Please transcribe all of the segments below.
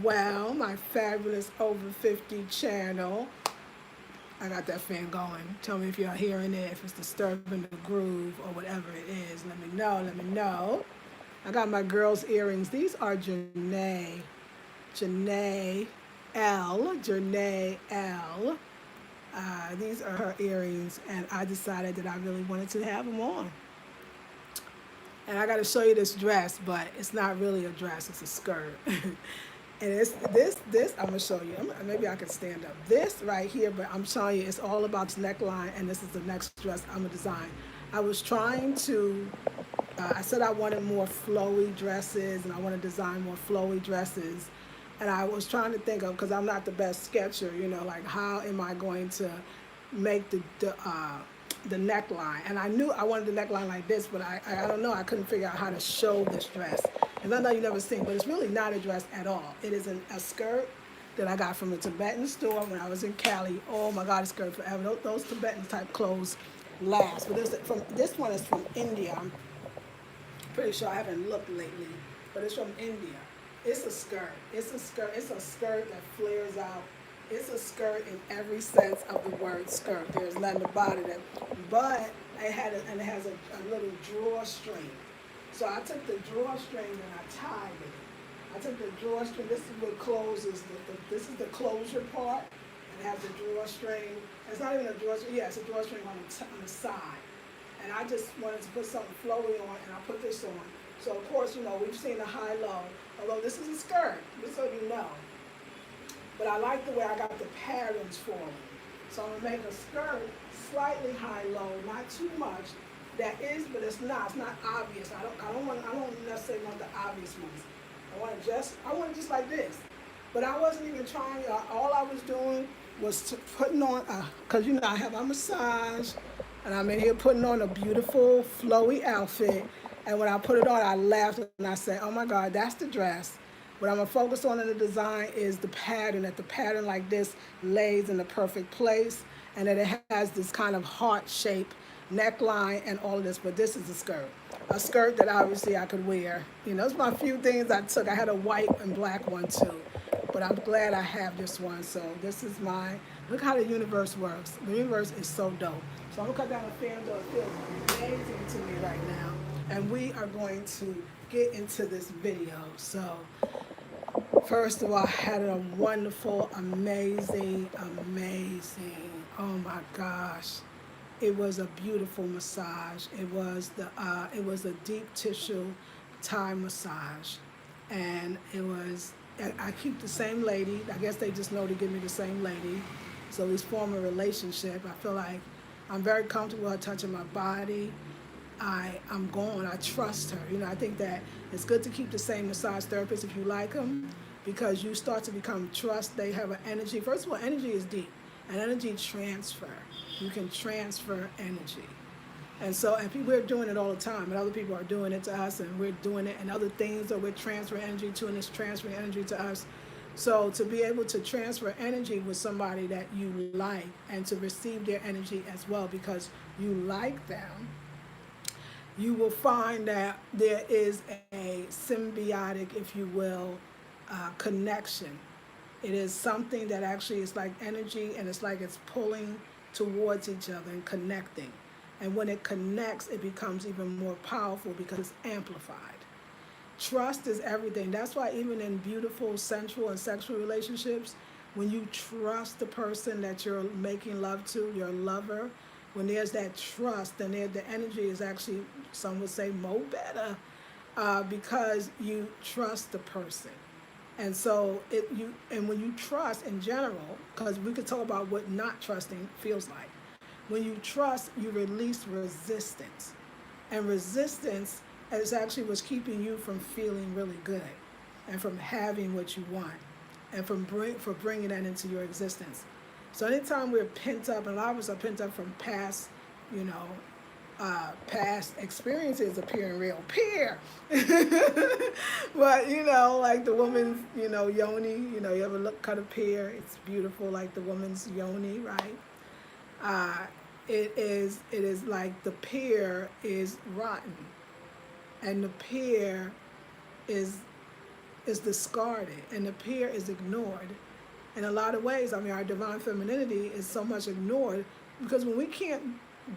well, my fabulous over 50 channel. I got that fan going. Tell me if you're hearing it, if it's disturbing the groove or whatever it is. Let me know, let me know. I got my girls' earrings. These are Janae L. These are her earrings, and I decided that I really wanted to have them on. And I got to show you this dress, but it's not really a dress, it's a skirt. And it's this I'm gonna show you. Maybe I could stand up. This right here, but I'm showing you it's all about this neckline, and this is the next dress I'm gonna design. I was trying to. I said I wanted more flowy dresses, and I want to design more flowy dresses. And I was trying to think of, because I'm not the best sketcher, like how am I going to make the neckline. And I knew I wanted the neckline like this, but I don't know, I couldn't figure out how to show this dress. And I know you've never seen, but it's really not a dress at all. It is a skirt that I got from a Tibetan store when I was in Cali. Oh my God, it's skirt forever. Those Tibetan type clothes last. But this one is from India. I'm pretty sure I haven't looked lately, but it's from India. It's a skirt. It's a skirt. It's a skirt that flares out. It's a skirt in every sense of the word skirt. There's nothing about it, but it has a little drawstring. So I took the drawstring and I tied it. I took the drawstring. This is what closes. This is the closure part. It has a drawstring. It's not even a drawstring. Yeah, it's a drawstring on the side. And I just wanted to put something flowy on, and I put this on. So of course, we've seen the high-low. Although this is a skirt, just so you know. But I like the way I got the patterns for it. So I'm gonna make a skirt slightly high-low, not too much. That is, but it's not. It's not obvious. I don't necessarily want the obvious ones. I want it just like this. But I wasn't even trying. All I was doing was putting on, cause I have my massage, and I'm in here putting on a beautiful flowy outfit. And when I put it on, I laughed and I said, "Oh my God, that's the dress." What I'm gonna focus on in the design is the pattern. That the pattern like this lays in the perfect place, and that it has this kind of heart shape neckline and all of this. But this is a skirt that obviously I could wear. It's my few things I took. I had a white and black one too, but I'm glad I have this one. So this is look how the universe works. The universe is so dope. So I'm gonna cut down the fan though. It feels amazing to me right now. And we are going to get into this video. So first of all, I had a wonderful, amazing, oh my gosh. It was a beautiful massage. It was a deep tissue Thai massage. And I keep the same lady. I guess they just know to give me the same lady. So we form a relationship. I feel like I'm very comfortable with her touching my body. I'm going. I trust her. I think that it's good to keep the same massage therapist if you like them, because you start to become trust. They have an energy. First of all, energy is deep. An energy transfer. You can transfer energy. And so, we're doing it all the time, and other people are doing it to us, and we're doing it, and other things that we're transferring energy to, and it's transferring energy to us. So to be able to transfer energy with somebody that you like, and to receive their energy as well because you like them, you will find that there is a symbiotic, if you will, connection. It is something that actually is like energy, and it's like it's pulling towards each other and connecting. And when it connects, it becomes even more powerful because it's amplified. Trust is everything. That's why even in beautiful, sensual, and sexual relationships, when you trust the person that you're making love to, your lover, when there's that trust, then the energy is actually, some would say, more better, because you trust the person. And so when you trust in general, because we could talk about what not trusting feels like. When you trust, you release resistance, and resistance is actually what's keeping you from feeling really good, and from having what you want, and for bringing that into your existence. So anytime we're pent up, and a lot of us are pent up from past, past experiences appearing real peer. But like the woman's, yoni, you ever cut a pear? It's beautiful, like the woman's yoni, right? It is like the pear is rotten, and the pear is is discarded and the peer is ignored. In a lot of ways, I mean, our divine femininity is so much ignored because when we can't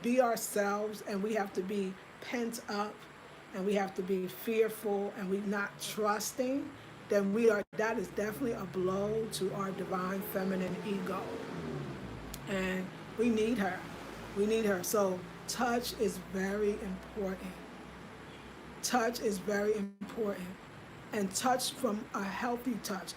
be ourselves and we have to be pent up and we have to be fearful and we're not trusting, then that is definitely a blow to our divine feminine ego. And we need her. We need her. So touch is very important. Touch is very important. And touch from a healthy touch,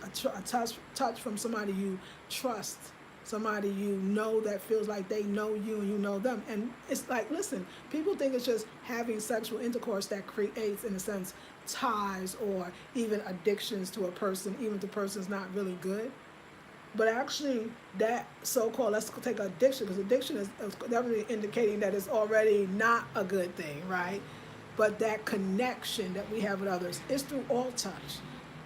touch from somebody you trust, somebody you know that feels like they know you and you know them. And it's like, listen, people think it's just having sexual intercourse that creates, in a sense, ties or even addictions to a person, even if the person's not really good. But actually, that so-called, let's take addiction, because addiction is definitely indicating that it's already not a good thing, right? But that connection that we have with others is through all touch.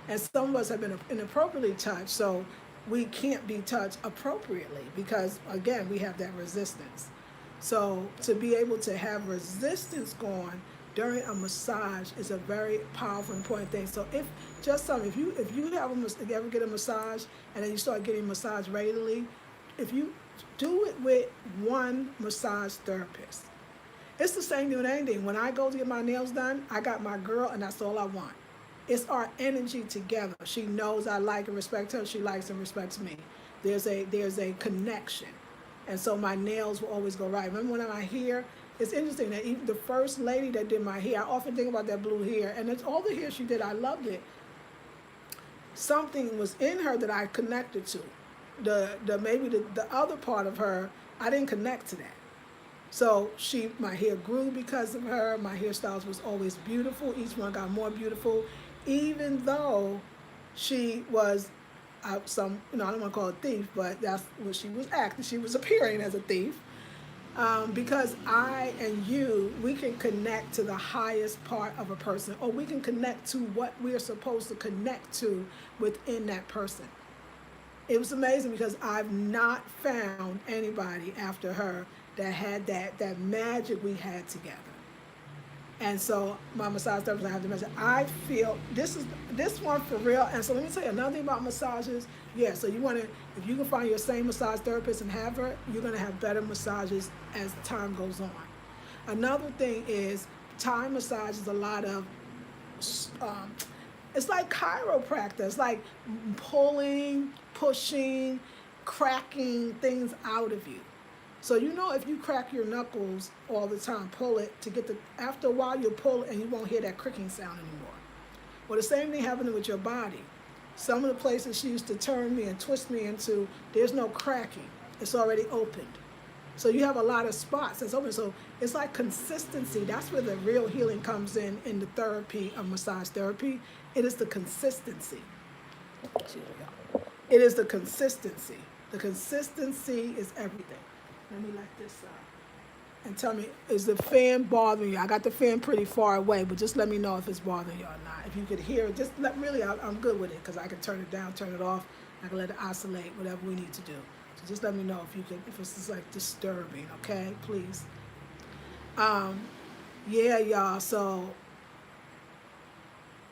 And some of us have been inappropriately touched, so we can't be touched appropriately because, again, we have that resistance. So to be able to have resistance going during a massage is a very powerful, important thing. So if you ever get a massage and then you start getting massage regularly, if you do it with one massage therapist, it's the same thing with anything. When I go to get my nails done, I got my girl and that's all I want. It's our energy together. She knows I like and respect her. She likes and respects me. There's a connection. And so my nails will always go right. Remember when my hair, it's interesting that even the first lady that did my hair, I often think about that blue hair, and it's all the hair she did, I loved it. Something was in her that I connected to. Maybe the other part of her, I didn't connect to that. So my hair grew because of her. My hairstyles was always beautiful. Each one got more beautiful, even though she was I don't want to call it a thief, but that's what she was acting. She was appearing as a thief. Because I and you, we can connect to the highest part of a person, or we can connect to what we are supposed to connect to within that person. It was amazing because I've not found anybody after her that had that magic we had together. And so my massage therapist, I have to mention, I feel this one for real. And so let me tell you another thing about massages. Yeah, so if you can find your same massage therapist and have her, you're gonna have better massages as time goes on. Another thing is Thai massage is a lot of, it's like chiropractor. It's like pulling, pushing, cracking things out of you. So if you crack your knuckles all the time, pull it after a while you'll pull it and you won't hear that cricking sound anymore. Well, the same thing happening with your body. Some of the places she used to turn me and twist me into, there's no cracking. It's already opened. So you have a lot of spots that's open. So it's like consistency. That's where the real healing comes in the therapy of massage therapy. It is the consistency. It is the consistency. The consistency is everything. Let me let this and tell me, is the fan bothering you? I got the fan pretty far away, but just let me know if it's bothering you or not. If you could hear it, I'm good with it because I can turn it down, turn it off. I can let it oscillate, whatever we need to do. So just let me know if it's just like disturbing, okay? Please. Yeah, y'all. So,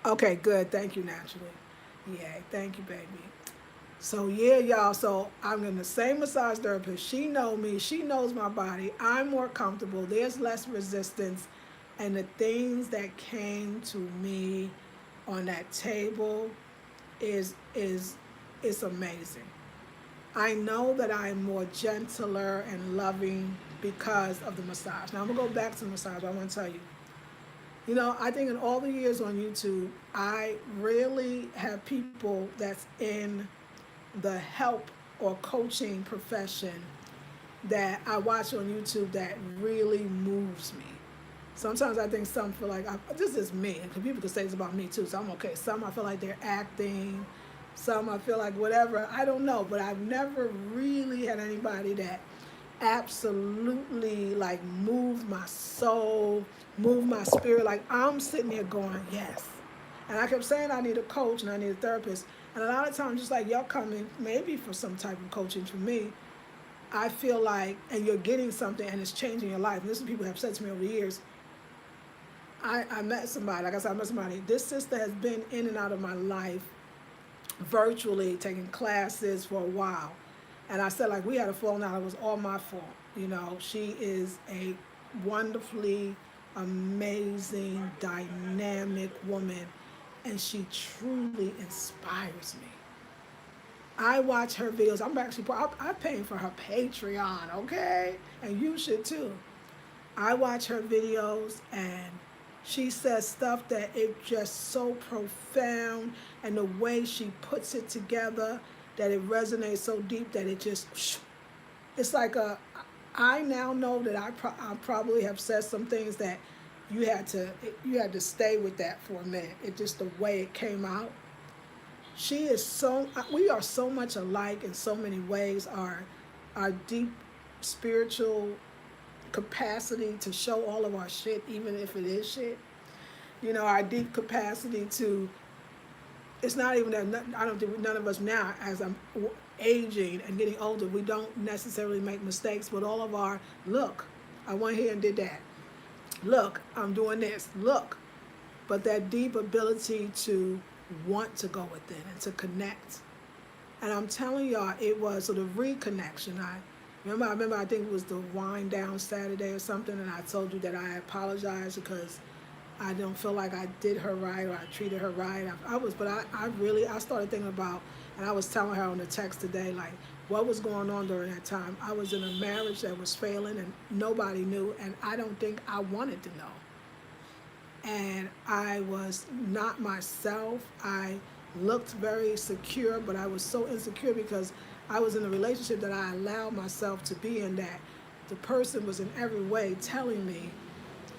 okay, good. Thank you, Naturally. Yeah, thank you, baby. So yeah, y'all, so I'm in the same massage therapist. She knows me. She knows my body. I'm more comfortable. There's less resistance. And the things that came to me on that table it's amazing. I know that I'm more gentler and loving because of the massage. Now I'm going to go back to the massage. I want to tell you. I think in all the years on YouTube, I really have people that's in the help or coaching profession that I watch on YouTube that really moves me. Sometimes I think some feel like, this is me, and people can say this about me too, so I'm okay. Some I feel like they're acting, some I feel like whatever, I don't know, but I've never really had anybody that absolutely like moved my soul, moved my spirit. Like I'm sitting there going, yes. And I kept saying I need a coach and I need a therapist. And a lot of times, just like y'all coming maybe for some type of coaching for me, I feel like, and you're getting something and it's changing your life. And this is what people have said to me over the years. I met somebody, like I said, I met somebody. This sister has been in and out of my life virtually, taking classes for a while. And I said, like, we had a falling out. It was all my fault. You know, she is a wonderfully amazing, dynamic woman, and she truly inspires me. I watch her videos. I'm paying for her Patreon, okay? And you should too. I watch her videos, and she says stuff that it just so profound, and the way she puts it together, that it resonates so deep that it just, it's like I now know that I probably have said some things that you had to stay with that for a minute. It just the way it came out. She is so, we are so much alike in so many ways. Our deep spiritual capacity to show all of our shit, even if it is shit. You know, our deep capacity to, it's not even that, I don't think none of us now, as I'm aging and getting older, we don't necessarily make mistakes, but all of our, look, I went here and did that. Look, I'm doing this. Look. But that deep ability to want to go within and to connect. And I'm telling y'all, it was sort of reconnection. I remember, I think it was the wind down Saturday or something, and I told you that I apologized because I don't feel like I did her right or I treated her right. I started thinking about, and I was telling her on the text today, like, what was going on during that time. I was in a marriage that was failing and nobody knew, and I don't think I wanted to know. And I was not myself. I looked very secure, but I was so insecure because I was in a relationship that I allowed myself to be in, that the person was in every way telling me,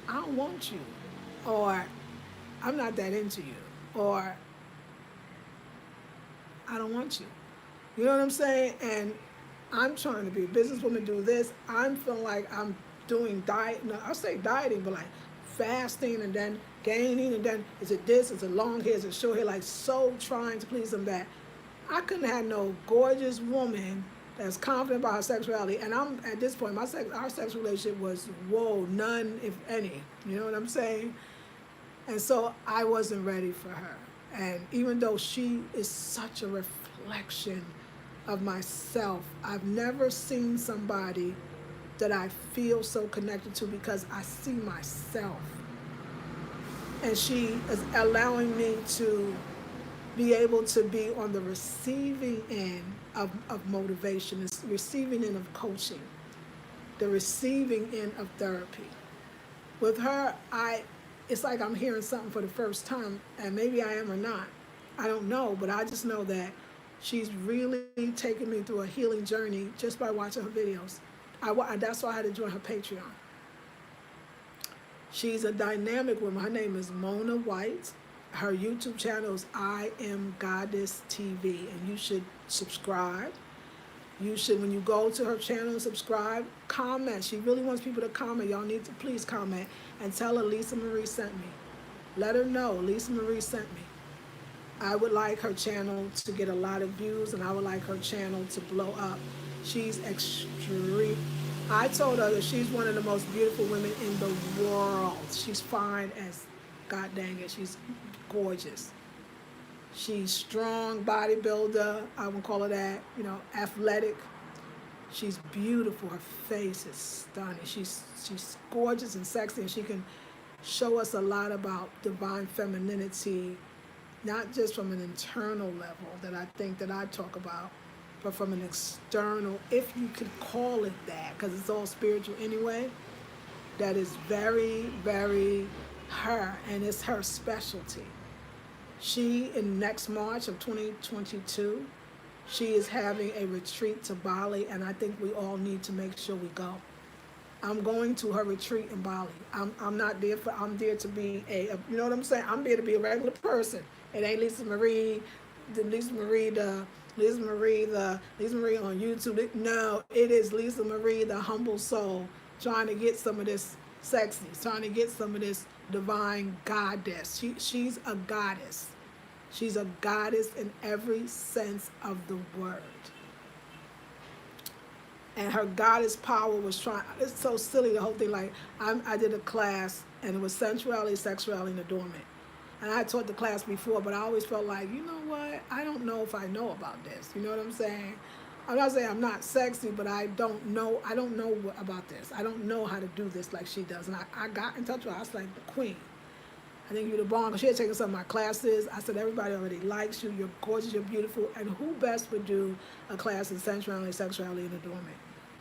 I don't want you, or I'm not that into you, or I don't want you. You know what I'm saying? And I'm trying to be a businesswoman, do this. I'm feeling like I'm doing diet. No, I'll say dieting, but like fasting and then gaining, and then is it this? Is it long hair? Is it short hair? Like so trying to please them that I couldn't have no gorgeous woman that's confident about her sexuality. And I'm at this point, our sex relationship was none if any. You know what I'm saying? And so I wasn't ready for her. And even though she is such a reflection of myself, I've never seen somebody that I feel so connected to because I see myself. And she is allowing me to be able to be on the receiving end of motivation, the receiving end of coaching, the receiving end of therapy. With her, it's like I'm hearing something for the first time, and maybe I am or not. I don't know, but I just know that she's really taken me through a healing journey just by watching her videos. That's why I had to join her Patreon. She's a dynamic woman. Her name is Mona White. Her YouTube channel is I Am Goddess TV, and you should subscribe. You should, when you go to her channel, subscribe, comment. She really wants people to comment. Y'all need to please comment and tell her Lisa Marie sent me. Let her know Lisa Marie sent me. I would like her channel to get a lot of views, and I would like her channel to blow up. She's extreme. I told her that she's one of the most beautiful women in the world. She's fine as God dang it. She's gorgeous. She's strong, bodybuilder. I would call her that. You know, athletic. She's beautiful. Her face is stunning. She's gorgeous and sexy, and she can show us a lot about divine femininity, not just from an internal level that I think that I talk about, but from an external, if you could call it that, because it's all spiritual anyway, that is very, very her, and it's her specialty. She, in next March of 2022, she is having a retreat to Bali, and I think we all need to make sure we go. I'm going to her retreat in Bali. I'm not there I'm there to be you know what I'm saying? I'm there to be a regular person. It ain't Lisa Marie on YouTube. No, it is Lisa Marie, the humble soul, trying to get some of this sexy, trying to get some of this divine goddess. She's a goddess. She's a goddess in every sense of the word. and her goddess power was trying. It's so silly, the whole thing. Like I did a class, and it was sensuality, sexuality, and adornment. And I taught the class before, but I always felt like, you know what? I don't know if I know about this. You know what I'm saying? I'm not saying I'm not sexy, but I don't know. I don't know about this. I don't know how to do this like she does. And I got in touch with her. I was like, Queen, I think you're the bomb. She had taken some of my classes. I said, everybody already likes you. You're gorgeous. You're beautiful. And who best would do a class in sensuality, sexuality, and adornment?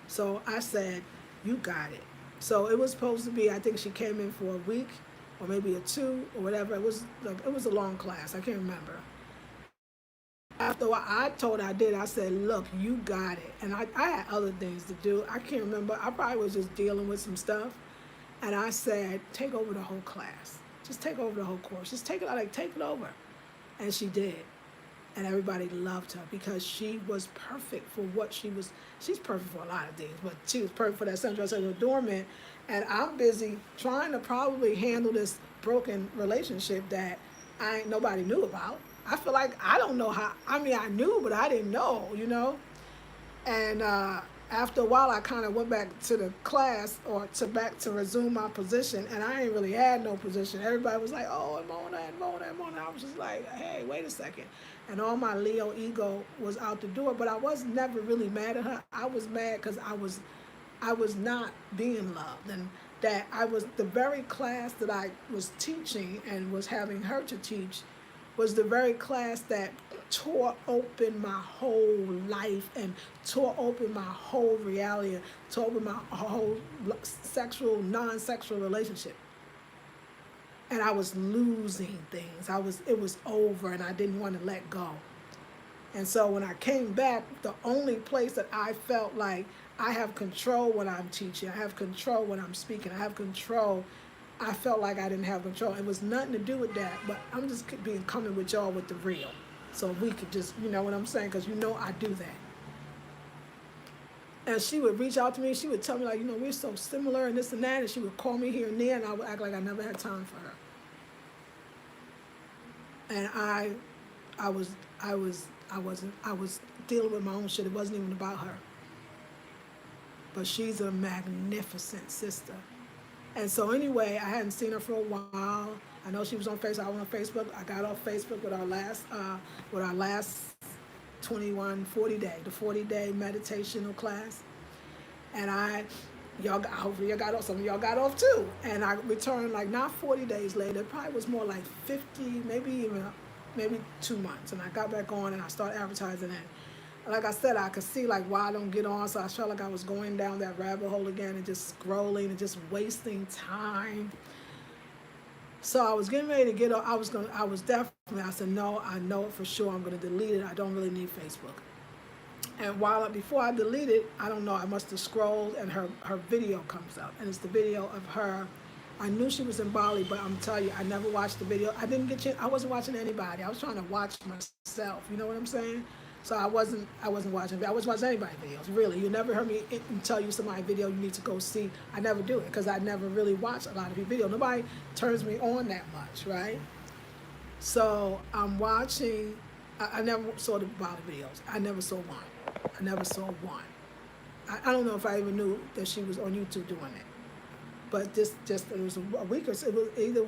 So I said, you got it. So it was supposed to be, I think she came in for a week or maybe a 2 or whatever. It was a long class. I can't remember. After I told her I did, I said, look, you got it. And I had other things to do. I can't remember. I probably was just dealing with some stuff. And I said, take over the whole class. Just take over the whole course. Just take it over. And she did. And everybody loved her because she was perfect for what she was. She's perfect for a lot of things, but she was perfect for that central adornment. And I'm busy trying to probably handle this broken relationship that nobody knew about. I feel like I don't know how. I mean, I knew, but I didn't know, you know. And after a while, I kind of went back to the class back to resume my position, and I ain't really had no position. Everybody was like, "Oh, and Mona." I was just like, "Hey, wait a second." And all my Leo ego was out the door, but I was never really mad at her. I was mad because I was not being loved, and that I was the very class that I was teaching and was having her to teach was the very class that tore open my whole life and tore open my whole reality, and tore open my whole sexual, non-sexual relationship. And I was losing things. It was over, and I didn't want to let go. And so when I came back, the only place that I felt like I have control when I'm teaching, I have control when I'm speaking, I have control, I felt like I didn't have control. It was nothing to do with that, but I'm just coming with y'all with the real. So we could just, you know what I'm saying? Because you know I do that. And she would reach out to me. She would tell me, like, you know, we're so similar and this and that. And she would call me here and there, and I would act like I never had time for her. And I was dealing with my own shit. It wasn't even about her. But she's a magnificent sister. And so anyway, I hadn't seen her for a while. I know she was on Facebook. I was on Facebook. I got off Facebook with our last 21-40 day, the 40-day meditational class. And hopefully y'all got off. Some of y'all got off too. And I returned like not 40 days later. It probably was more like 50, maybe 2 months. And I got back on and I started advertising it. Like I said, I could see like why I don't get on, so I felt like I was going down that rabbit hole again and just scrolling and just wasting time. So I was getting ready to get on. I said, no, I know it for sure. I'm going to delete it. I don't really need Facebook. And before I delete it, I don't know, I must have scrolled and her video comes up. And it's the video of her. I knew she was in Bali, but I'm telling you, I never watched the video. I wasn't watching anybody. I was trying to watch myself. You know what I'm saying? So I wasn't watching anybody's videos, really. You never heard me tell you somebody's video you need to go see. I never do it because I never really watch a lot of people's videos. Nobody turns me on that much, right? So I'm watching, I never saw the Bali videos. I never saw one. I don't know if I even knew that she was on YouTube doing it. But it was a week or so. It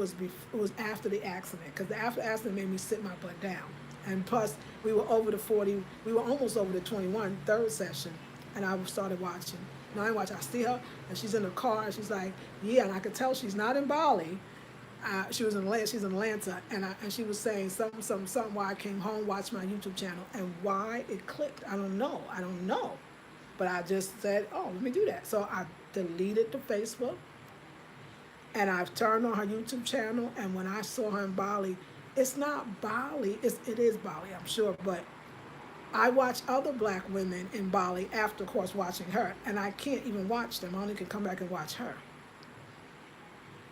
was after the accident, because the after accident made me sit my butt down. And plus, we were over the 40, we were almost over the 21, third session, and I started watching. I see her, and she's in the car, and she's like, yeah, and I could tell she's not in Bali. She's in Atlanta, and she was saying something why I came home, watched my YouTube channel, and why it clicked, I don't know. But I just said, oh, let me do that. So I deleted the Facebook, and I've turned on her YouTube channel, and when I saw her in Bali, it's not Bali, it is Bali, I'm sure, but I watch other black women in Bali after, of course, watching her, and I can't even watch them. I only can come back and watch her.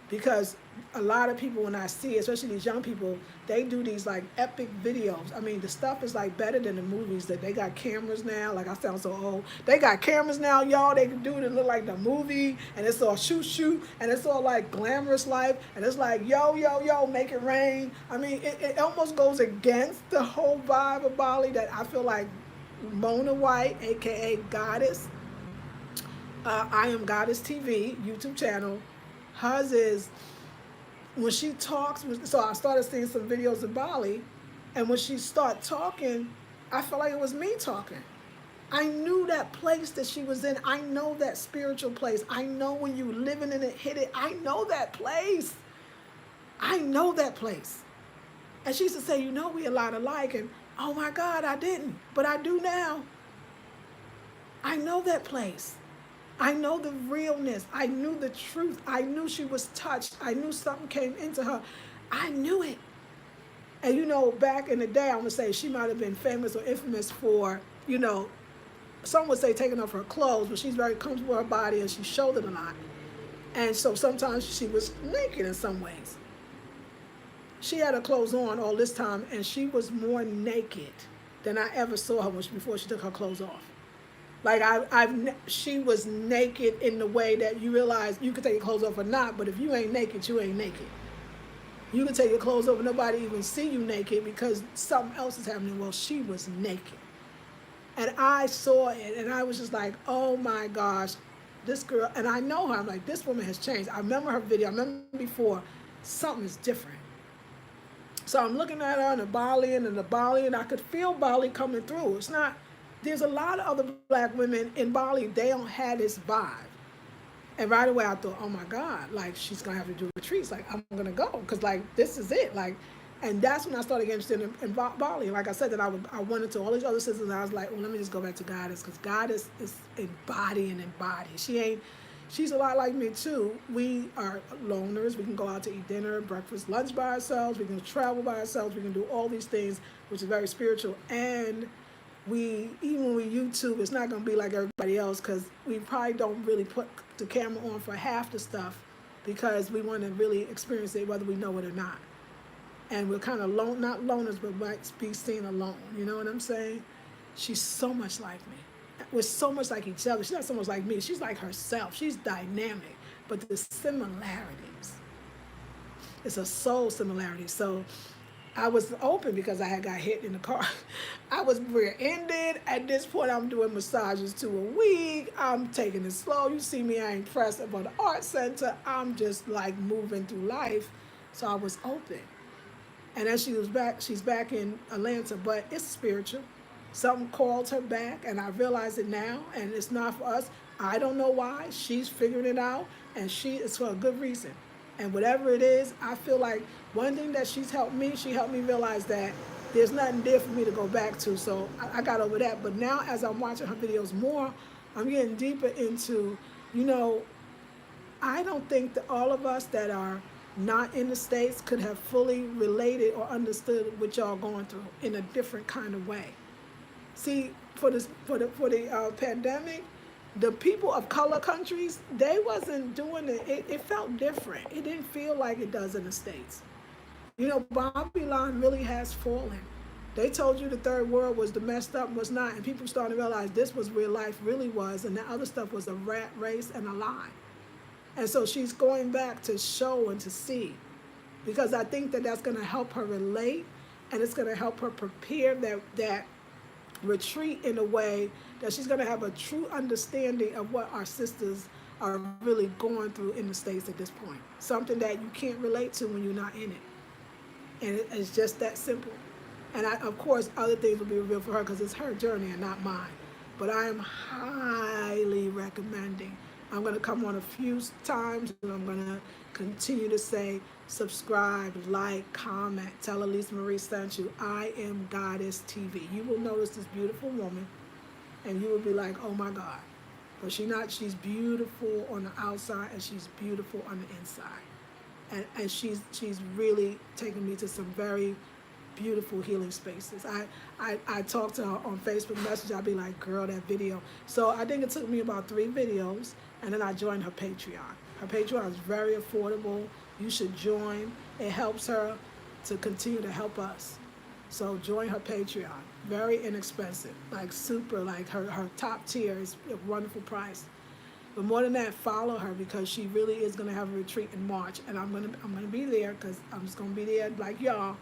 Because a lot of people, when I see, especially these young people, they do these like epic videos. I mean, the stuff is like better than the movies. That they got cameras now. Like, I sound so old. They got cameras now, y'all. They can do it look like the movie, and it's all shoot, and it's all like glamorous life, and it's like yo, make it rain. I mean, it almost goes against the whole vibe of Bali that I feel like Mona White, aka Goddess, I Am Goddess TV YouTube channel. Hers is when she talks. So I started seeing some videos in Bali, and when she started talking, I felt like it was me talking. I knew that place that she was in. I know that spiritual place. I know when you living in it, hit it. I know that place. I know that place. And she used to say, you know, we a lot alike. And oh my God, I didn't. But I do now. I know that place. I know the realness. I knew the truth. I knew she was touched. I knew something came into her. I knew it. And you know, back in the day, I'm going to say she might have been famous or infamous for, you know, some would say taking off her clothes, but she's very comfortable with her body and she showed it a lot. And so sometimes she was naked in some ways. She had her clothes on all this time, and she was more naked than I ever saw her before she took her clothes off. Like she was naked in the way that you realize you could take your clothes off or not, but if you ain't naked, you ain't naked. You can take your clothes off and nobody even see you naked because something else is happening. Well, she was naked. And I saw it, and I was just like, oh my gosh, this girl, and I know her, I'm like, this woman has changed. I remember her video, I remember before, something is different. So I'm looking at her in the Bali, and I could feel Bali coming through. It's not, there's a lot of other black women in Bali, they don't have this vibe. And right away I thought, oh my God, like she's gonna have to do retreats. Like I'm gonna go, because like this is it. Like, and that's when I started getting interested in Bali. Like I said, that I went into all these other systems, and I was like, well, let me just go back to Goddess, because Goddess is embodying. She's a lot like me too. We are loners. We can go out to eat dinner, breakfast, lunch by ourselves. We can travel by ourselves. We can do all these things, which is very spiritual. And even when we YouTube, it's not going to be like everybody else, because we probably don't really put the camera on for half the stuff because we want to really experience it whether we know it or not. And we're kind of not loners, but might be seen alone. You know what I'm saying? She's so much like me. We're so much like each other. She's not so much like me. She's like herself. She's dynamic. But the similarities, it's a soul similarity. So I was open because I had got hit in the car. I was rear-ended. At this point, I'm doing massages 2 a week. I'm taking it slow. You see me, I ain't pressed up on the art center. I'm just like moving through life. So I was open. And then she's back in Atlanta, but it's spiritual. Something called her back, and I realize it now, and it's not for us. I don't know why. She's figuring it out, and it's for a good reason. And whatever it is, I feel like one thing that she helped me realize that there's nothing there for me to go back to. So I got over that. But now as I'm watching her videos more, I'm getting deeper into, you know, I don't think that all of us that are not in the States could have fully related or understood what y'all going through in a different kind of way. See, for the pandemic, the people of color countries, they wasn't doing it. It felt different. It didn't feel like it does in the States. You know, Babylon really has fallen. They told you the third world was the messed up, was not, and people started to realize this was real life, really was, and the other stuff was a rat race and a lie. And so she's going back to show and to see, because I think that that's going to help her relate, and it's going to help her prepare that retreat in a way that she's going to have a true understanding of what our sisters are really going through in the States at this point. Something that you can't relate to when you're not in it. And it's just that simple. And of course, other things will be revealed for her because it's her journey and not mine. But I am highly recommending. I'm going to come on a few times, and I'm going to continue to say, subscribe, like, comment, tell Elise Marie sent you. I Am Goddess TV. You will notice this beautiful woman, and you will be like, oh my God. But she's beautiful on the outside, and she's beautiful on the inside. And she's really taken me to some very beautiful healing spaces. I talk to her on Facebook Messenger. I'll be like, girl, that video. So I think it took me about 3 videos, and then I joined her Patreon. Her Patreon is very affordable. You should join. It helps her to continue to help us. So join her Patreon. Very inexpensive, like super, like her top tier is a wonderful price. But more than that, follow her, because she really is going to have a retreat in March, and I'm gonna be there, because I'm just going to be there like y'all.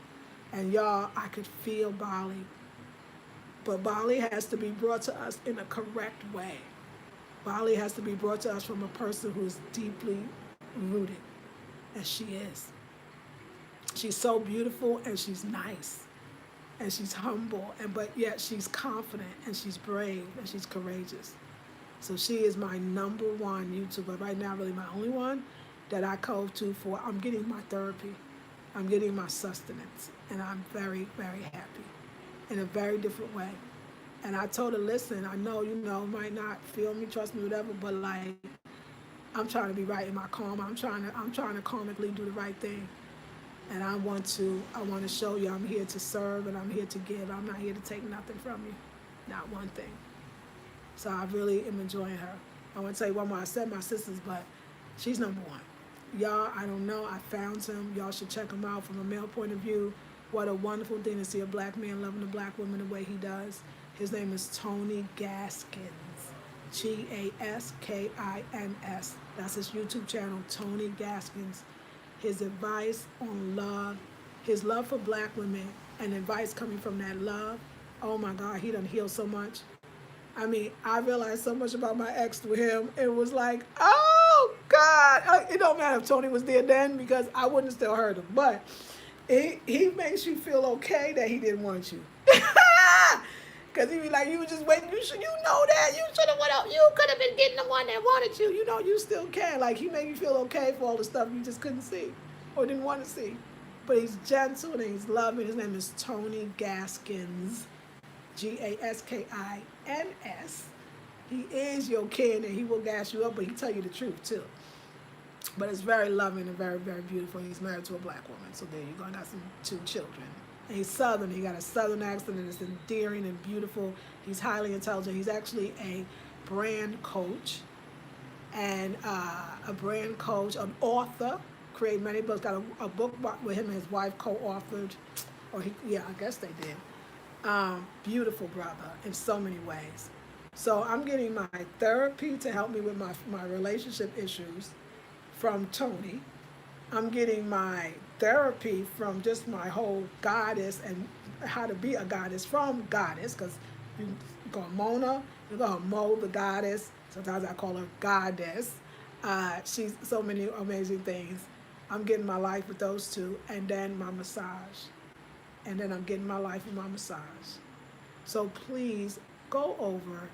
And y'all, I could feel Bali. But Bali has to be brought to us in a correct way. Bali has to be brought to us from a person who is deeply rooted, and she is. She's so beautiful, and she's nice, and she's humble, and but yet she's confident, and she's brave, and she's courageous. So she is my number one YouTuber right now, really my only one that I go to for. I'm getting my therapy, I'm getting my sustenance, and I'm very, very happy in a very different way. And I told her, listen, I know, might not feel me, trust me, whatever, but like, I'm trying to be right in my karma. I'm trying to karmically do the right thing. And I want to show you I'm here to serve and I'm here to give. I'm not here to take nothing from you. Not one thing. So I really am enjoying her. I want to tell you one more. I said my sisters, but she's number one. Y'all, I don't know. I found him. Y'all should check him out from a male point of view. What a wonderful thing to see a black man loving a black woman the way he does. His name is Tony Gaskins. Gaskins. That's his YouTube channel, Tony Gaskins. His advice on love, his love for black women, and advice coming from that love. Oh my God, he done healed so much. I mean, I realized so much about my ex through him. It was like, oh God. It don't matter if Tony was there then because I wouldn't have still heard him. But he makes you feel okay that he didn't want you. Because he be like, you were just waiting. You know that. You should have went out. You could have been getting the one that wanted you. You know, you still can. Like, he made you feel okay for all the stuff you just couldn't see or didn't want to see. But he's gentle and he's loving. His name is Tony Gaskins. Gaskins. He is your kid and he will gas you up, but he tell you the truth too. But it's very loving and very, very beautiful. He's married to a black woman. So there you go. I got some 2 children. And he's Southern. He got a Southern accent and it's endearing and beautiful. He's highly intelligent. He's actually a brand coach and an author. Created many books. Got a book with him and his wife co-authored. I guess they did. Beautiful brother in so many ways. So I'm getting my therapy to help me with my relationship issues from Tony. I'm getting my therapy from just my whole goddess and how to be a goddess from Goddess, because you call Mona, you call her Mo the goddess. Sometimes I call her Goddess. She's so many amazing things. I'm getting my life with those 2, and then my massage. And then I'm getting my life with my massage. So please go over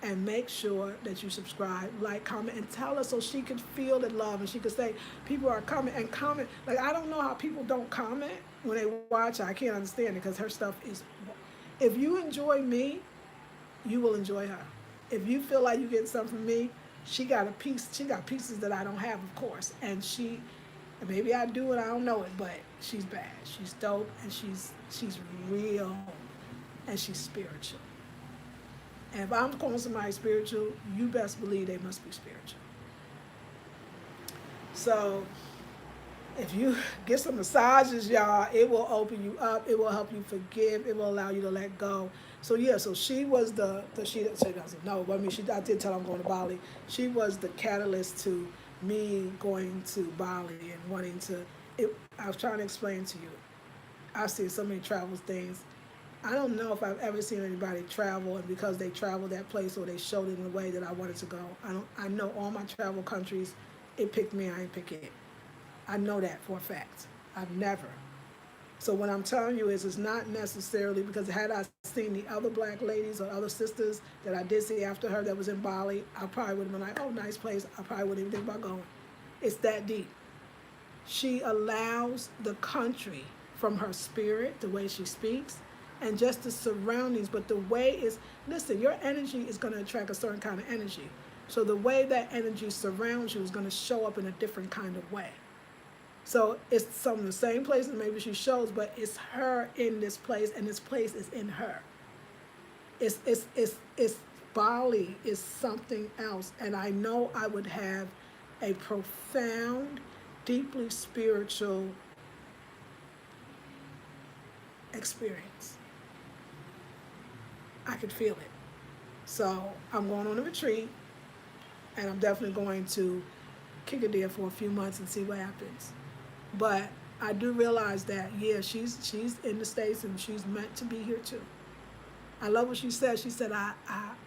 and make sure that you subscribe, like, comment, and tell her so she can feel the love and she can say, people are coming and comment. Like, I don't know how people don't comment when they watch her. I can't understand it because her stuff is, if you enjoy me, you will enjoy her. If you feel like you get something from me, she got pieces that I don't have, of course. And maybe I do and I don't know it, but she's bad. She's dope and she's real and she's spiritual. And if I'm calling somebody spiritual, you best believe they must be spiritual. So if you get some massages, y'all, it will open you up. It will help you forgive. It will allow you to let go. So yeah, so she was she doesn't know. But I mean, I did tell her I'm going to Bali. She was the catalyst to me going to Bali and wanting to. I was trying to explain to you. I've seen so many travel things. I don't know if I've ever seen anybody travel and because they traveled that place or they showed it in a way that I wanted to go. I know all my travel countries, it picked me, I ain't pick it. I know that for a fact. I've never. So what I'm telling you is it's not necessarily because had I seen the other black ladies or other sisters that I did see after her that was in Bali, I probably would have been like, oh, nice place. I probably wouldn't even think about going. It's that deep. She allows the country from her spirit, the way she speaks, and just the surroundings, but the way is, listen, your energy is going to attract a certain kind of energy. So the way that energy surrounds you is going to show up in a different kind of way. So it's some of the same places maybe she shows, but it's her in this place, and this place is in her. It's Bali is something else, and I know I would have a profound, deeply spiritual experience. I could feel it. So I'm going on a retreat, and I'm definitely going to kick it there for a few months and see what happens. But I do realize that, yeah, she's in the States and she's meant to be here too. I love what she said. She said,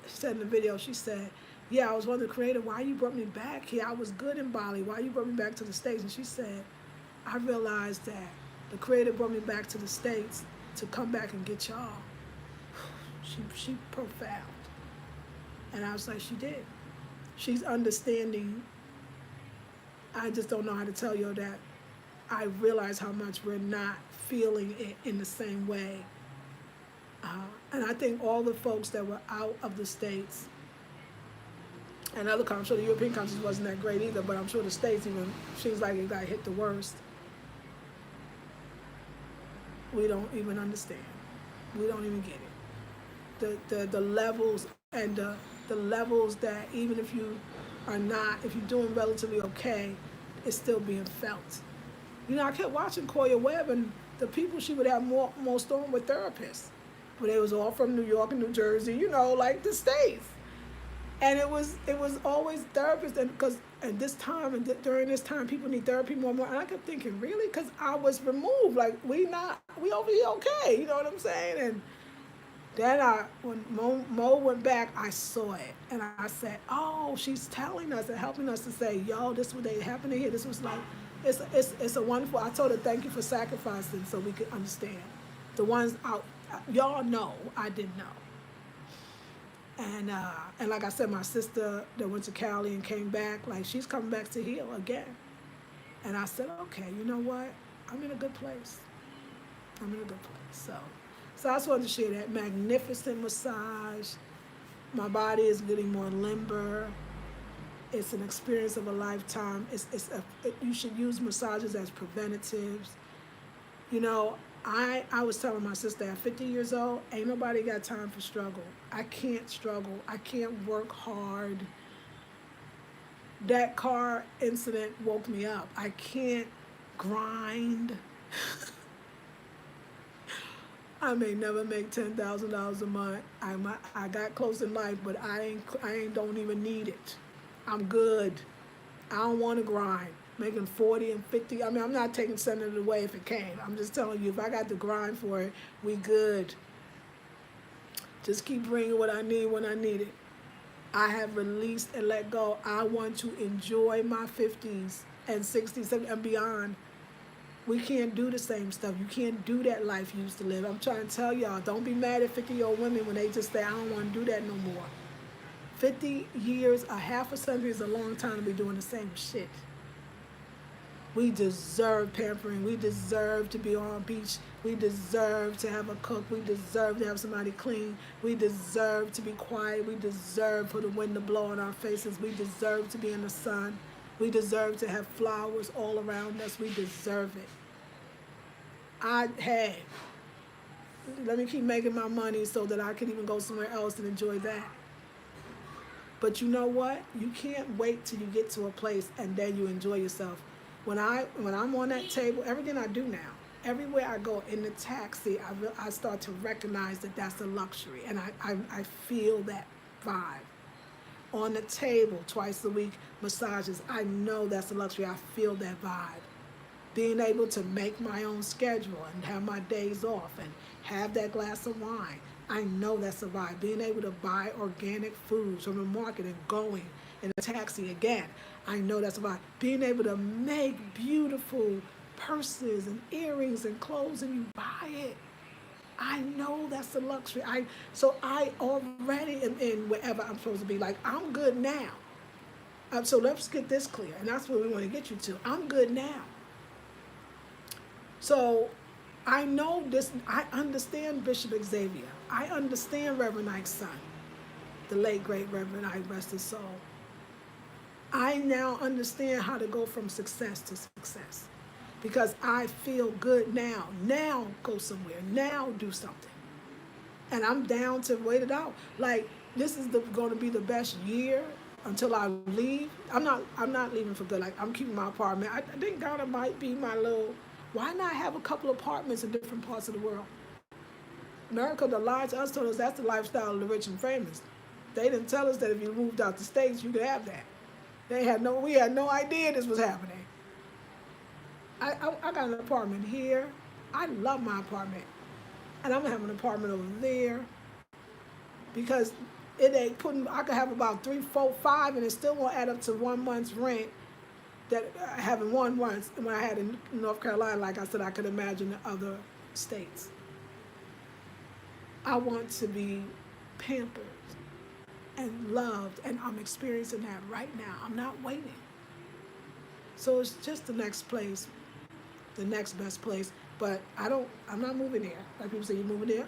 she said in the video, she said, yeah, I was one of the creator. Why you brought me back here? I was good in Bali. Why you brought me back to the States? And she said, I realized that the creator brought me back to the States to come back and get y'all. She profound. And I was like, she did. She's understanding. I just don't know how to tell you that I realize how much we're not feeling it in the same way. And I think all the folks that were out of the States and other countries, I'm sure the European countries wasn't that great either, but I'm sure the States even seems like it got hit the worst. We don't even understand. We don't even get it. The levels and the levels that even if you are not, if you're doing relatively okay, it's still being felt. You know, I kept watching Koya Webb, and the people she would have most on were therapists. But they was all from New York and New Jersey, you know, like the States. And it was always therapists, and this time and during this time, people need therapy more and more. And I kept thinking, really? Because I was removed. Like, we over here okay. You know what I'm saying? And then when Mo went back, I saw it. And I said, oh, she's telling us and helping us to say, yo, this is what they happening here. This was like, it's a wonderful, I told her, thank you for sacrificing so we could understand. The ones out, y'all know, I didn't know. And like I said, my sister that went to Cali and came back, like she's coming back to heal again. And I said, okay, you know what? I'm in a good place. I'm in a good place. So I just wanted to share that magnificent massage. My body is getting more limber. It's an experience of a lifetime. You should use massages as preventatives. You know, I was telling my sister at 50 years old, ain't nobody got time for struggle. I can't struggle. I can't work hard. That car incident woke me up. I can't grind. I may never make $10,000 a month. I got close in life, but I don't even need it. I'm good. I don't want to grind. Making 40 and 50. I mean, I'm not taking some of it away if it came. I'm just telling you, if I got to grind for it, we good. Just keep bringing what I need when I need it. I have released and let go. I want to enjoy my 50s and 60s, 70s and beyond. We can't do the same stuff. You can't do that life you used to live. I'm trying to tell y'all, don't be mad at 50-year-old women when they just say, I don't want to do that no more. 50 years, a half a century is a long time to be doing the same shit. We deserve pampering. We deserve to be on a beach. We deserve to have a cook. We deserve to have somebody clean. We deserve to be quiet. We deserve for the wind to blow on our faces. We deserve to be in the sun. We deserve to have flowers all around us. We deserve it. Let me keep making my money so that I can even go somewhere else and enjoy that. But you know what? You can't wait till you get to a place and then you enjoy yourself. When I'm on that table, everything I do now, everywhere I go in the taxi, I start to recognize that that's a luxury, and I feel that vibe. On the table, twice a week, massages, I know that's a luxury. I feel that vibe. Being able to make my own schedule and have my days off and have that glass of wine, I know that's a vibe. Being able to buy organic foods from the market and going in a taxi again, I know that's a vibe. Being able to make beautiful purses and earrings and clothes and you buy it, I know that's a luxury. So I already am in wherever I'm supposed to be. Like, I'm good now. So let's get this clear, and that's what we want to get you to. I'm good now. So I know this. I understand Bishop Xavier. I understand Reverend Ike's son, the late, great Reverend Ike, rest his soul. I now understand how to go from success to success because I feel good now. Now go somewhere. Now do something. And I'm down to wait it out. Like, this is going to be the best year until I leave. I'm not leaving for good. Like, I'm keeping my apartment. I think Ghana might be my little, why not have a couple of apartments in different parts of the world? America, the lied to us, told us that's the lifestyle of the rich and famous. They didn't tell us that if you moved out the States, you could have that. We had no idea this was happening. I got an apartment here. I love my apartment. And I'm gonna have an apartment over there because It ain't putting. I could have about 3, 4, 5, and it still won't add up to 1 month's rent. That having one once when I had in North Carolina, like I said, I could imagine the other states. I want to be pampered and loved, and I'm experiencing that right now. I'm not waiting. So it's just the next place, the next best place. But I'm not moving there. Like people say, you're moving there.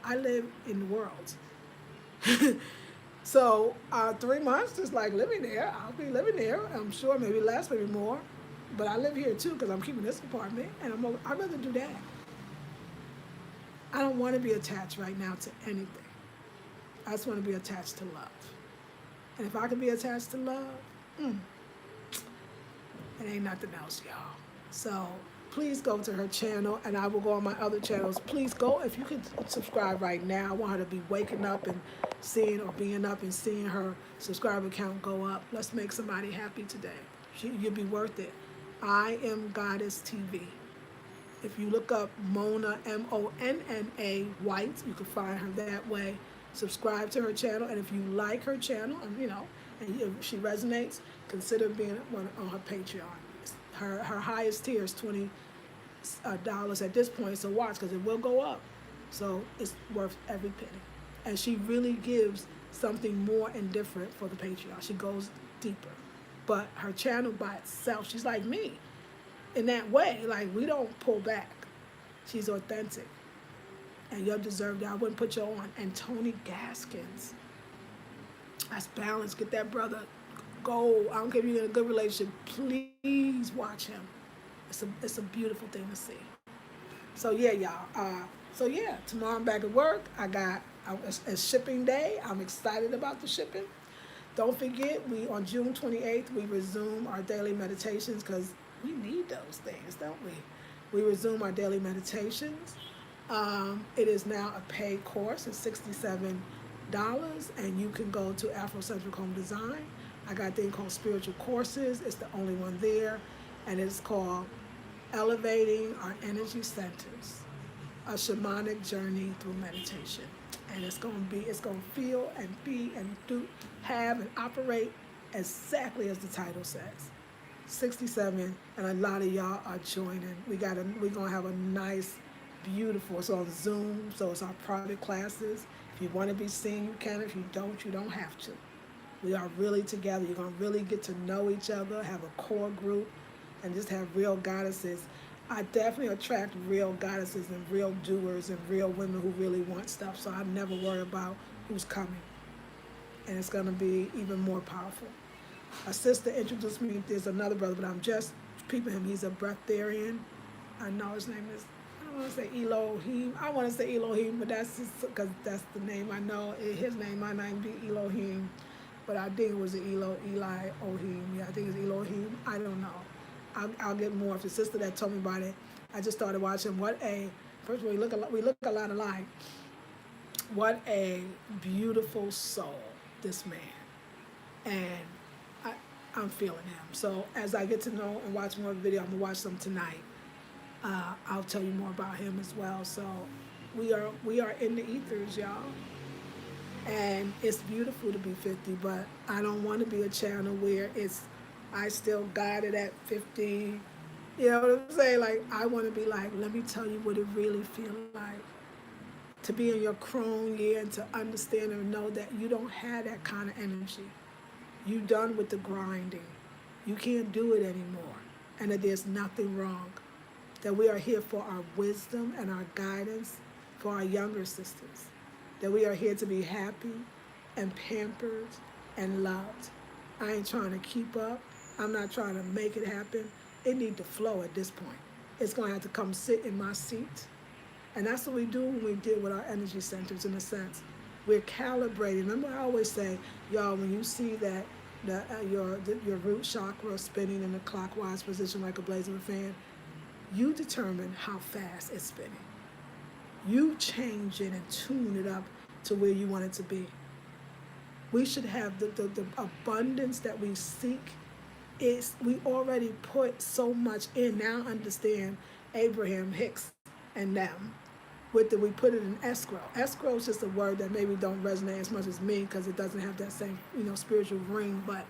I live in the world. So 3 months is like living there. I'll be living there. I'm sure maybe less, maybe more. But I live here too because I'm keeping this apartment, and I'd rather do that. I don't want to be attached right now to anything. I just want to be attached to love. And if I can be attached to love, it ain't nothing else, y'all. So please go to her channel, and I will go on my other channels. Please go, if you can subscribe right now. I want her to be waking up and seeing, or being up and seeing her subscriber count go up. Let's make somebody happy today. You'll be worth it. I Am Goddess TV. If you look up Monna, Monna White, you can find her that way. Subscribe to her channel, and if you like her channel, and and if she resonates, consider being on her Patreon. Her highest tier is $20 at this point, so watch, because it will go up. So it's worth every penny. And she really gives something more and different for the Patreon. She goes deeper. But her channel by itself, she's like me in that way. Like, we don't pull back. She's authentic. And you deserve that. I wouldn't put you on. And Tony Gaskins. That's balance. Get that brother. Go. I don't care if you're in a good relationship. Please watch him. It's a beautiful thing to see. So yeah, y'all. Tomorrow I'm back at work. It's shipping day. I'm excited about the shipping. Don't forget, on June 28th, we resume our daily meditations, because we need those things, don't we? We resume our daily meditations. It is now a paid course. It's $67, and you can go to Afrocentric Home Design. I got a thing called Spiritual Courses. It's the only one there, and it's called Elevating Our Energy Centers, a shamanic journey through meditation. And it's gonna feel and be and do, have and operate exactly as the title says. 67, and a lot of y'all are joining. We're gonna have a nice, beautiful. It's on Zoom, so it's our private classes. If you want to be seen, you can. If you don't have to. We are really together. You're gonna really get to know each other, have a core group, and just have real goddesses. I definitely attract real goddesses and real doers and real women who really want stuff, so I never worry about who's coming. And it's going to be even more powerful. A sister introduced me, there's another brother, but I'm just peeping him. He's a breatharian. I know his name is, I don't want to say Elohim. I want to say Elohim, but that's just because that's the name I know. His name might not be Elohim, but I think it was Eli Ohim. Yeah, I think it's Elohim. I don't know. I'll get more. If the sister that told me about it, I just started watching. First of all, we look a lot alike. What a beautiful soul, this man. And I'm feeling him. So as I get to know and watch more video, I'm going to watch some tonight. I'll tell you more about him as well. So we are in the ethers, y'all. And it's beautiful to be 50, but I don't want to be a channel where I still got it at 50. You know what I'm saying? Like, I want to be like, let me tell you what it really feels like to be in your crone year and to understand and know that you don't have that kind of energy. You done with the grinding. You can't do it anymore. And that there's nothing wrong. That we are here for our wisdom and our guidance for our younger sisters. That we are here to be happy and pampered and loved. I ain't trying to keep up. I'm not trying to make it happen. It need to flow at this point. It's going to have to come sit in my seat. And that's what we do when we deal with our energy centers, in a sense. We're calibrating. Remember, I always say, y'all, when you see that your root chakra spinning in a clockwise position like a blaze of a fan, you determine how fast it's spinning. You change it and tune it up to where you want it to be. We should have the abundance that we seek. We already put so much in. Now understand Abraham Hicks and them. with it, we put it in escrow. Escrow is just a word that maybe don't resonate as much as me because it doesn't have that same, spiritual ring, but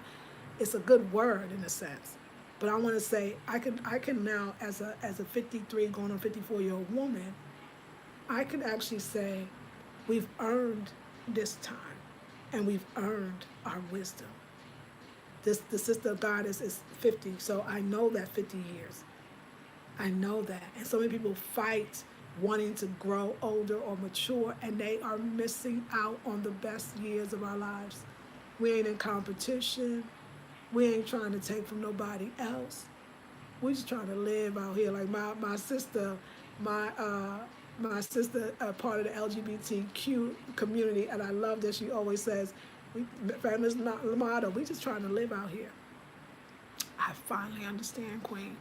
it's a good word in a sense. But I want to say I can now, as a 53 going on 54-year-old woman, I can actually say we've earned this time and we've earned our wisdom. The sister of God is 50, so I know that 50 years. I know that. And so many people fight wanting to grow older or mature, and they are missing out on the best years of our lives. We ain't in competition. We ain't trying to take from nobody else. We just trying to live out here. Like my sister, my sister, part of the LGBTQ community, and I love that she always says, family's not motto, we just trying to live out here. I finally understand, Queen.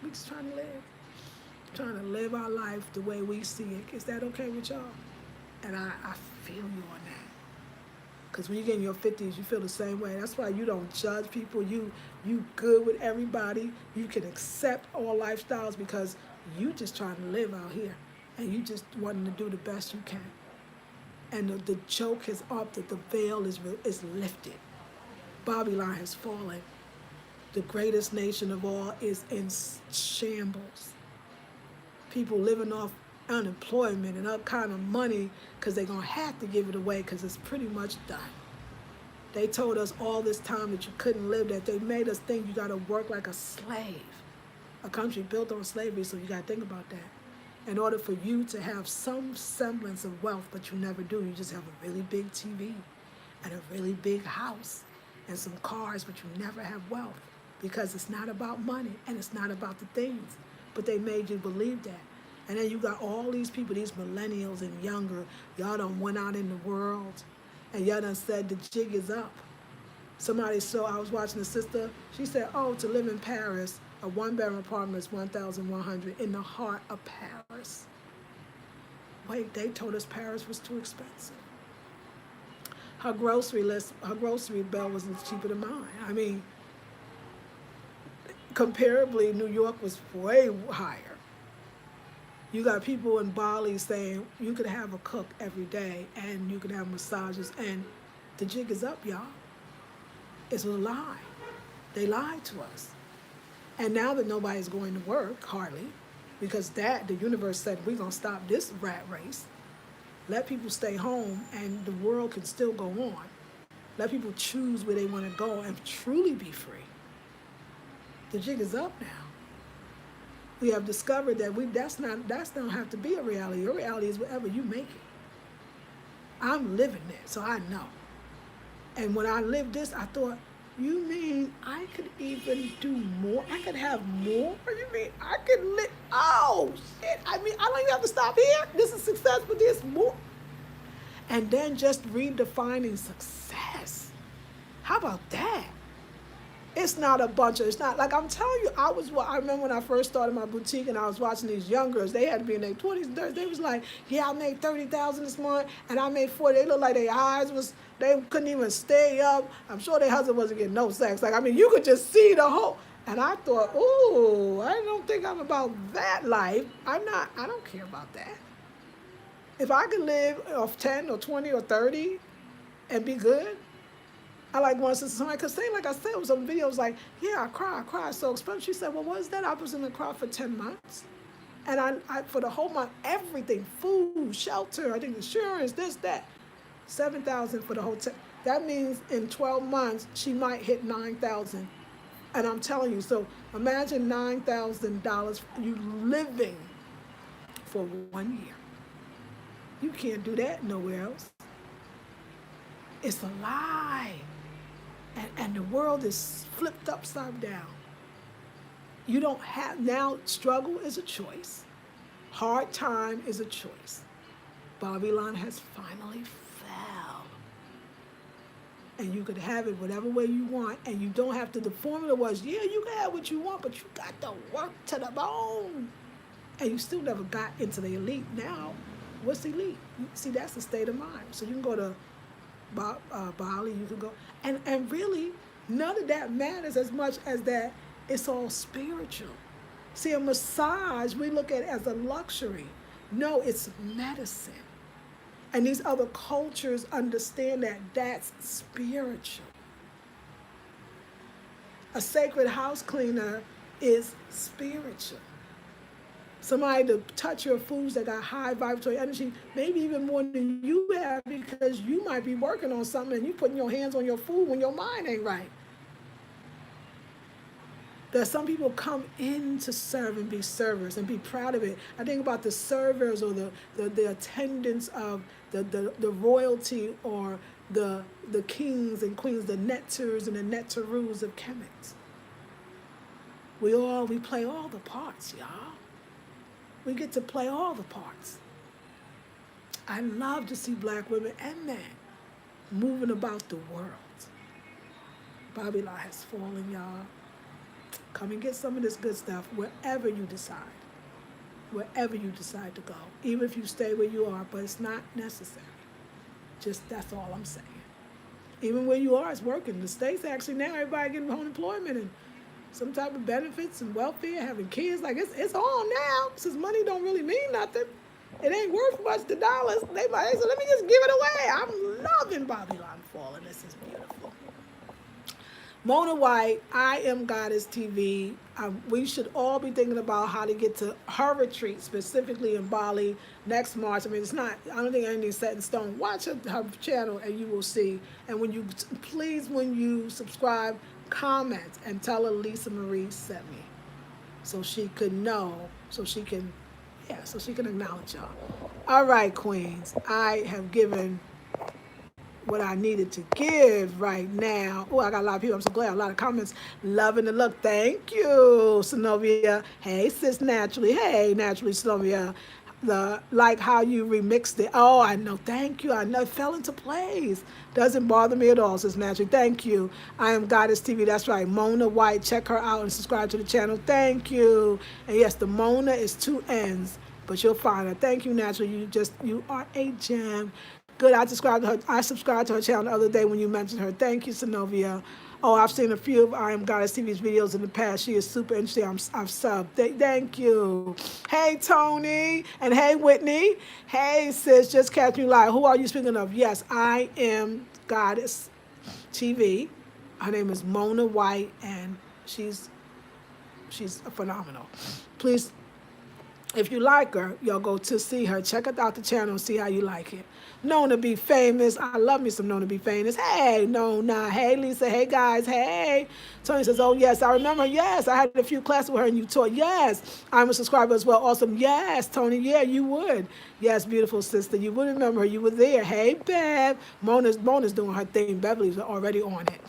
We just trying to live. Trying to live our life the way we see it. Is that okay with y'all? And I feel you on that. Because when you get in your 50s, you feel the same way. That's why you don't judge people. You good with everybody. You can accept all lifestyles because you just trying to live out here. And you just wanting to do the best you can. And the joke is up, that the veil is lifted. Babylon has fallen. The greatest nation of all is in shambles. People living off unemployment and all kind of money because they're going to have to give it away because it's pretty much done. They told us all this time that you couldn't live, that they made us think you got to work like a slave. A country built on slavery, so you got to think about that. In order for you to have some semblance of wealth, but you never do, you just have a really big TV and a really big house and some cars, but you never have wealth because it's not about money and it's not about the things. But they made you believe that. And then you got all these people, these millennials and younger, y'all done went out in the world and y'all done said the jig is up. Somebody saw, I was watching a sister, she said, oh, to live in Paris, a one-bedroom apartment is $1,100 in the heart of Paris. Wait, they told us Paris was too expensive. Her grocery bill was cheaper than mine. I mean, comparably, New York was way higher. You got people in Bali saying you could have a cook every day and you could have massages, and the jig is up, y'all. It's a lie. They lied to us. And now that nobody's going to work, hardly, because the universe said we're going to stop this rat race, let people stay home and the world can still go on. Let people choose where they want to go and truly be free. The jig is up now. We have discovered that that's don't have to be a reality. Your reality is whatever you make it. I'm living it, so I know. And when I lived this, I thought, you mean I could even do more? I could have more? You mean I could live? Oh, shit. I mean, I don't even have to stop here. This is success, but there's more. And then just redefining success. How about that? It's not a bunch of, it's not, like I'm telling you, I remember when I first started my boutique and I was watching these young girls, they had to be in their 20s and 30s. They was like, yeah, I made $30,000 this month and I made 40. They looked like their eyes they couldn't even stay up. I'm sure their husband wasn't getting no sex. Like, I mean, you could just see the whole, and I thought, ooh, I don't think I'm about that life. I don't care about that. If I could live off 10 or 20 or 30 and be good, I like one sister, somebody could say, like I said, it was some videos like, yeah, I cry, so expensive. She said, well, what is that? I was in the crowd for 10 months. And I for the whole month, everything, food, shelter, I think insurance, this, that, $7,000 for the hotel. That means in 12 months, she might hit $9,000. And I'm telling you, so imagine $9,000 you living for 1 year. You can't do that nowhere else. It's a lie. And the world is flipped upside down. You don't have, now struggle is a choice. Hard time is a choice. Babylon has finally fell. And you could have it whatever way you want. And you don't have to, the formula was, yeah, you can have what you want, but you got to work to the bone. And you still never got into the elite. Now, what's elite? See, that's the state of mind. So you can go to Bali, you can go, and really, none of that matters as much as that it's all spiritual. See, a massage, we look at it as a luxury. No, it's medicine. And these other cultures understand that that's spiritual. A sacred house cleaner is spiritual. Somebody to touch your foods that got high vibratory energy, maybe even more than you have, because you might be working on something and you putting your hands on your food when your mind ain't right. That some people come in to serve and be servers and be proud of it. I think about the servers or the attendants of the royalty, or the kings and queens, the netters and the netteroos of Kemet. We play all the parts, y'all. We get to play all the parts. I love to see black women and men moving about the world. Babylon has fallen, y'all. Come and get some of this good stuff wherever you decide. Wherever you decide to go. Even if you stay where you are, but it's not necessary. Just that's all I'm saying. Even where you are, it's working. The States actually now, everybody getting unemployment and some type of benefits and welfare, having kids. Like it's on now. Since money don't really mean nothing. It ain't worth much, the dollars. They might say, let me just give it away. I'm loving Babylon Falling. This is beautiful. Mona White, I Am Goddess TV. We should all be thinking about how to get to her retreat, specifically in Bali next March. I mean, it's not, I don't think anything's set in stone. Watch her channel and you will see. And when you subscribe, comment and tell her Lisa Marie sent me. So she could know, so she can acknowledge y'all. All right, queens, I have given what I needed to give right now. Oh, I got a lot of people. I'm so glad. A lot of comments. Loving the look. Thank you, Synovia. Hey, sis, Naturally. Hey, Naturally, Synovia. Like how you remixed it. Oh, I know. Thank you. I know it fell into place. Doesn't bother me at all, sis, Naturally. Thank you. I Am Goddess TV. That's right. Mona White. Check her out and subscribe to the channel. Thank you. And yes, the Mona is 2 N's, but you'll find her. Thank you, Naturally. You are a gem. Good. I subscribed to her channel the other day when you mentioned her. Thank you, Synovia. Oh, I've seen a few of I Am Goddess TV's videos in the past. She is super interesting. I've subbed. Thank you. Hey, Tony. And hey, Whitney. Hey, sis. Just catch me live. Who are you speaking of? Yes, I Am Goddess TV. Her name is Mona White, and she's phenomenal. Please, if you like her, y'all go to see her. Check out the channel and see how you like it. Known to be famous. I love me some Known to be famous. Hey, Nona. Hey, Lisa. Hey, guys. Hey. Tony says, oh, yes. I remember. Yes. I had a few classes with her and you taught. Yes. I'm a subscriber as well. Awesome. Yes, Tony. Yeah, you would. Yes, beautiful sister. You would remember her. You were there. Hey, Bev. Mona's doing her thing. Beverly's already on it.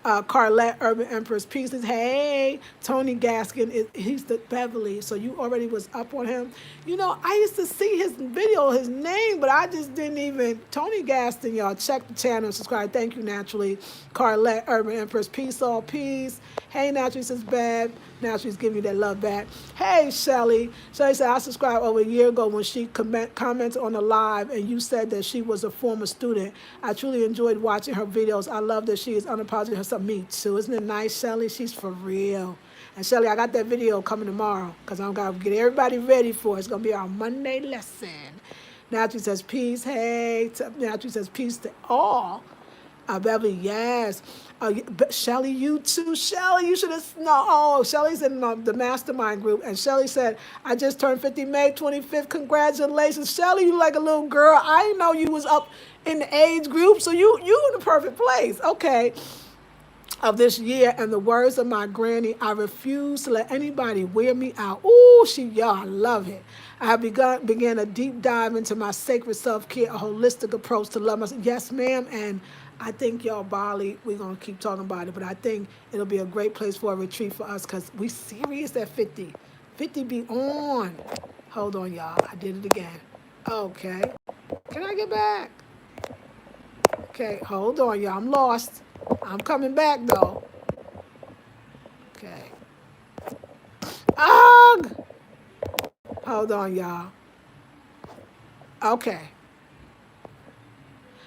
Carlette, Urban Empress Pieces. Hey, Tony Gaskins, he's the Beverly, so you already was up on him. You know, I used to see his video, his name, but I just didn't even. Tony Gaskins, y'all, check the channel, subscribe. Thank you, Naturally. Carlette, Urban Empress, peace, all peace. Hey, Naturally, says Bev. Naturally's giving you that love back. Hey, Shelly. Shelly said, I subscribed over a year ago when she commented on the live, and you said that she was a former student. I truly enjoyed watching her videos. I love that she is unapologetic herself. Me too. Isn't it nice, Shelly? She's for real. And Shelly, I got that video coming tomorrow because I'm going to get everybody ready for it. It's going to be our Monday lesson. Naturally says peace. Hey. Naturally says peace to all. Beverly, yes. Shelly, you too. Shelly, you should have. No, oh, Shelly's in the mastermind group. And Shelly said, I just turned 50 May 25th. Congratulations. Shelly, you like a little girl. I didn't know you was up in the age group. So you in the perfect place. Okay. Of this year, and the words of my granny, I refuse to let anybody wear me out. Ooh, I love it. I have began a deep dive into my sacred self-care, a holistic approach to love myself. Yes, ma'am, and I think y'all, Bali, we're going to keep talking about it, but I think it'll be a great place for a retreat for us because we serious at 50. 50 be on. Hold on, y'all. I did it again. Okay. Can I get back? Okay, hold on, y'all. I'm lost. I'm coming back, though. Okay. Ugh! Hold on, y'all. Okay.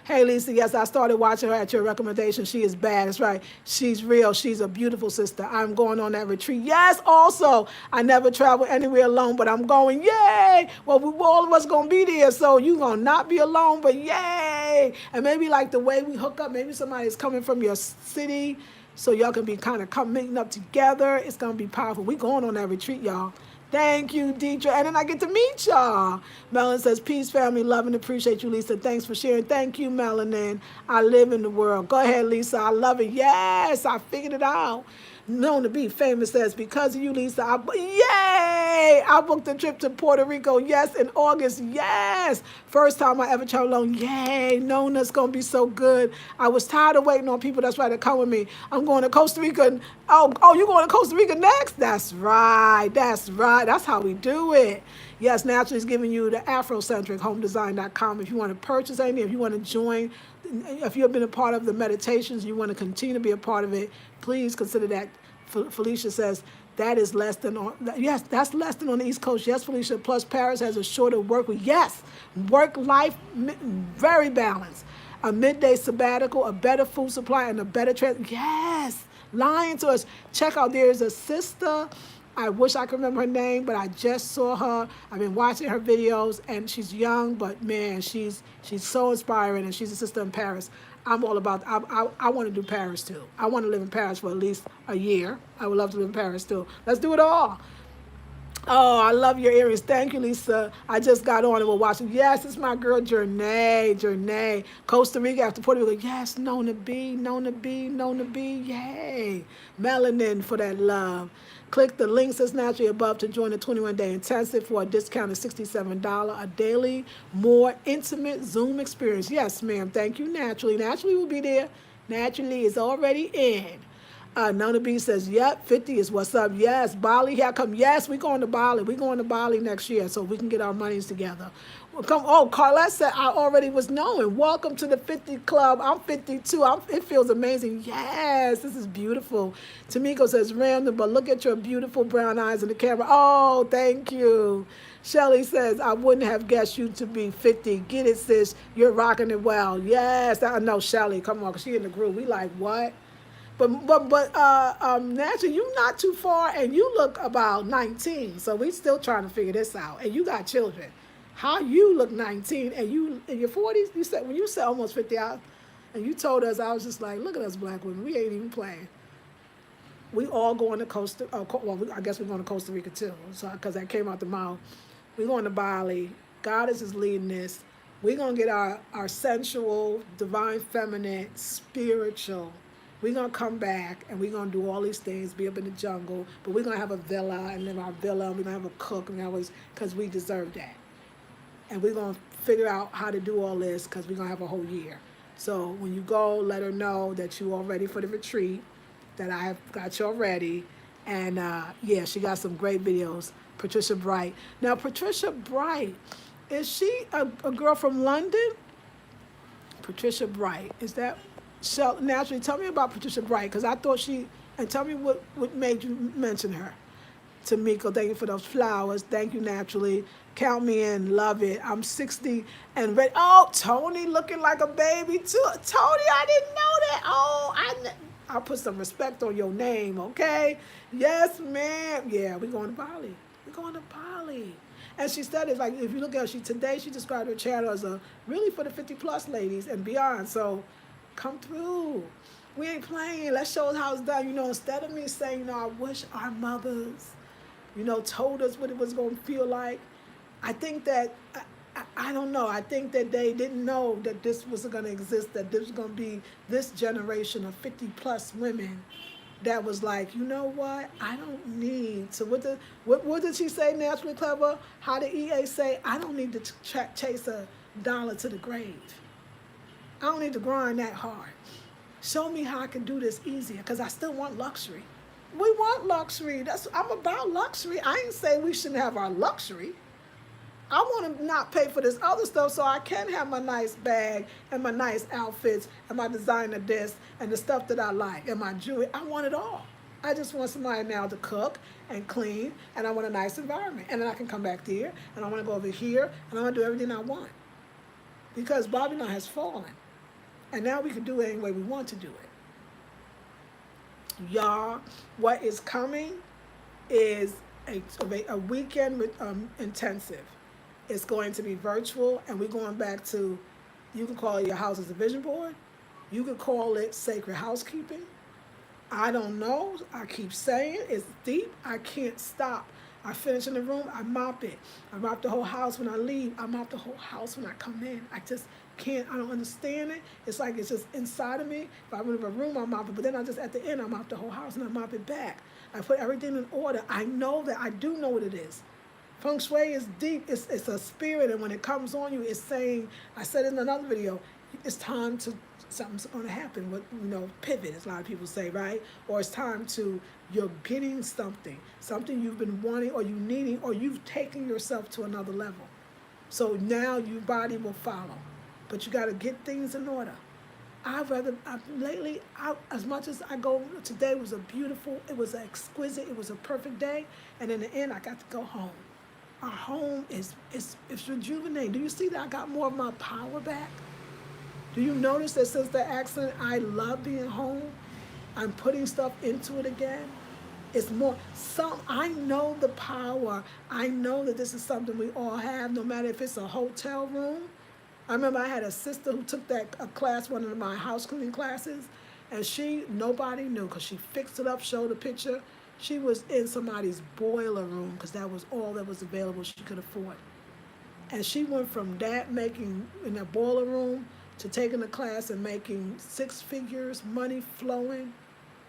Hey, Lisa, yes, I started watching her at your recommendation. She is bad. That's right. She's real. She's a beautiful sister. I'm going on that retreat. Yes, also, I never travel anywhere alone, but I'm going. Yay! Well, all of us going to be there, so you're going to not be alone, but yay! And maybe like the way we hook up, maybe somebody's coming from your city, so y'all can be kind of meeting up together. It's going to be powerful. We going on that retreat, y'all. Thank you, Deidre. And then I get to meet y'all. Melon says, peace, family. Love and appreciate you, Lisa. Thanks for sharing. Thank you, Melanin. I live in the world. Go ahead, Lisa. I love it. Yes, I figured it out. Known to be famous says, because of you, Lisa, yay! I booked a trip to Puerto Rico, yes, in August, yes! First time I ever traveled alone, yay! Nona's gonna be so good. I was tired of waiting on people that's right to come with me. I'm going to Costa Rica. You going to Costa Rica next? That's right, that's right. That's how we do it. Yes, Naturally is giving you the Afrocentric homedesign.com. If you want to purchase anything, if you want to join, if you've been a part of the meditations, you want to continue to be a part of it, please consider that. Felicia says, that is less than on, yes, that's less than on the East Coast. Yes, Felicia, plus Paris has a shorter work week. Yes, work-life, very balanced. A midday sabbatical, a better food supply, and a better yes, lying to us. Check out, there's a sister, I wish I could remember her name, but I just saw her. I've been watching her videos, and she's young, but man, she's so inspiring, and she's a sister in Paris. I'm all about, I want to do Paris too. I want to live in Paris for at least a year. I would love to live in Paris too. Let's do it all. Oh, I love your earrings. Thank you, Lisa. I just got on and we're watching. Yes, it's my girl, Journey. Costa Rica after Puerto Rico. Yes, Nona B. Yay. Melanin for that love. Click the links that's naturally above to join the 21-day intensive for a discounted $67, a daily, more intimate Zoom experience. Yes, ma'am. Thank you, Naturally. Naturally will be there. Naturally is already in. Nona B says, yep, 50 is what's up. Yes, Bali, here I come. Yes, we're going to Bali. We're going to Bali next year so we can get our monies together. Well, Carlette said, I already was knowing. Welcome to the 50 Club. I'm 52. It feels amazing. Yes, this is beautiful. Tamiko says, random, but look at your beautiful brown eyes in the camera. Oh, thank you. Shelly says, I wouldn't have guessed you to be 50. Get it, sis. You're rocking it well. Yes, I know, Shelly. Come on, because she in the group. We like, what? But naturally, you're not too far, and you look about 19. So we still trying to figure this out. And you got children. How you look 19, and you in your 40s? You said when you said almost 50 out, and you told us, I was just like, look at us black women. We ain't even playing. We all going to Costa. I guess we're going to Costa Rica too. So because that came out the mouth, we're going to Bali. Goddess is leading this. We're gonna get our sensual, divine, feminine, spiritual. We're going to come back, and we're going to do all these things, be up in the jungle, but we're going to have a villa, and live our villa, and we're going to have a cook, and because we deserve that. And we're going to figure out how to do all this, because we're going to have a whole year. So when you go, let her know that you're all ready for the retreat, that I have got you all ready. And, yeah, she got some great videos. Patricia Bright. Now, Patricia Bright, is she a girl from London? Patricia Bright, is that... So, Naturally, tell me about Patricia Bright, because I thought and tell me what made you mention her. Tamiko, thank you for those flowers. Thank you, Naturally. Count me in, love it. I'm 60 and ready. Oh, Tony looking like a baby, too. Tony, I didn't know that. Oh, I'll put some respect on your name, okay? Yes, ma'am. Yeah, we're going to Bali. We're going to Bali. And she said it, like, if you look at her, today she described her channel as really for the 50-plus ladies and beyond, so... Come through. We ain't playing. Let's show us how it's done. Instead of me saying, I wish our mothers, told us what it was going to feel like. I think that, I don't know. I think that they didn't know that this was going to exist, that there was going to be this generation of 50-plus women that was like, you know what? I don't need to, what did she say, Naturally Clever? How did EA say? I don't need to chase a dollar to the grave. I don't need to grind that hard. Show me how I can do this easier, because I still want luxury. We want luxury. I'm about luxury. I ain't saying we shouldn't have our luxury. I want to not pay for this other stuff so I can have my nice bag and my nice outfits and my designer this and the stuff that I like and my jewelry. I want it all. I just want somebody now to cook and clean, and I want a nice environment. And then I can come back here, and I want to go over here, and I want to do everything I want. Because Babylon has fallen. And now we can do it any way we want to do it. Y'all, what is coming is a weekend with, intensive. It's going to be virtual, and we're going back to, you can call it your house as a vision board. You can call it sacred housekeeping. I don't know. I keep saying it's deep. I can't stop. I finish in the room, I mop it. I mop the whole house when I leave. I mop the whole house when I come in. I just can't, I don't understand it. It's like it's just inside of me. If I'm in a room, I mop it. But then I just, at the end, I mop the whole house and I mop it back. I put everything in order. I know that I do know what it is. Feng Shui is deep. It's a spirit. And when it comes on you, it's saying, I said in another video, it's time to, something's going to happen with, pivot, as a lot of people say, right? Or it's time to, you're getting something you've been wanting or you needing, or you've taken yourself to another level. So now your body will follow. But you got to get things in order. Lately, as much as I go, today was it was exquisite, it was a perfect day. And in the end, I got to go home. Our home is rejuvenating. Do you see that I got more of my power back? Do you notice that since the accident, I love being home? I'm putting stuff into it again. It's more, I know the power. I know that this is something we all have, no matter if it's a hotel room. I remember I had a sister who took a class, one of my house cleaning classes, and nobody knew because she fixed it up, showed a picture. She was in somebody's boiler room because that was all that was available she could afford. And she went from that, making in that boiler room, to taking a class and making 6 figures, money flowing.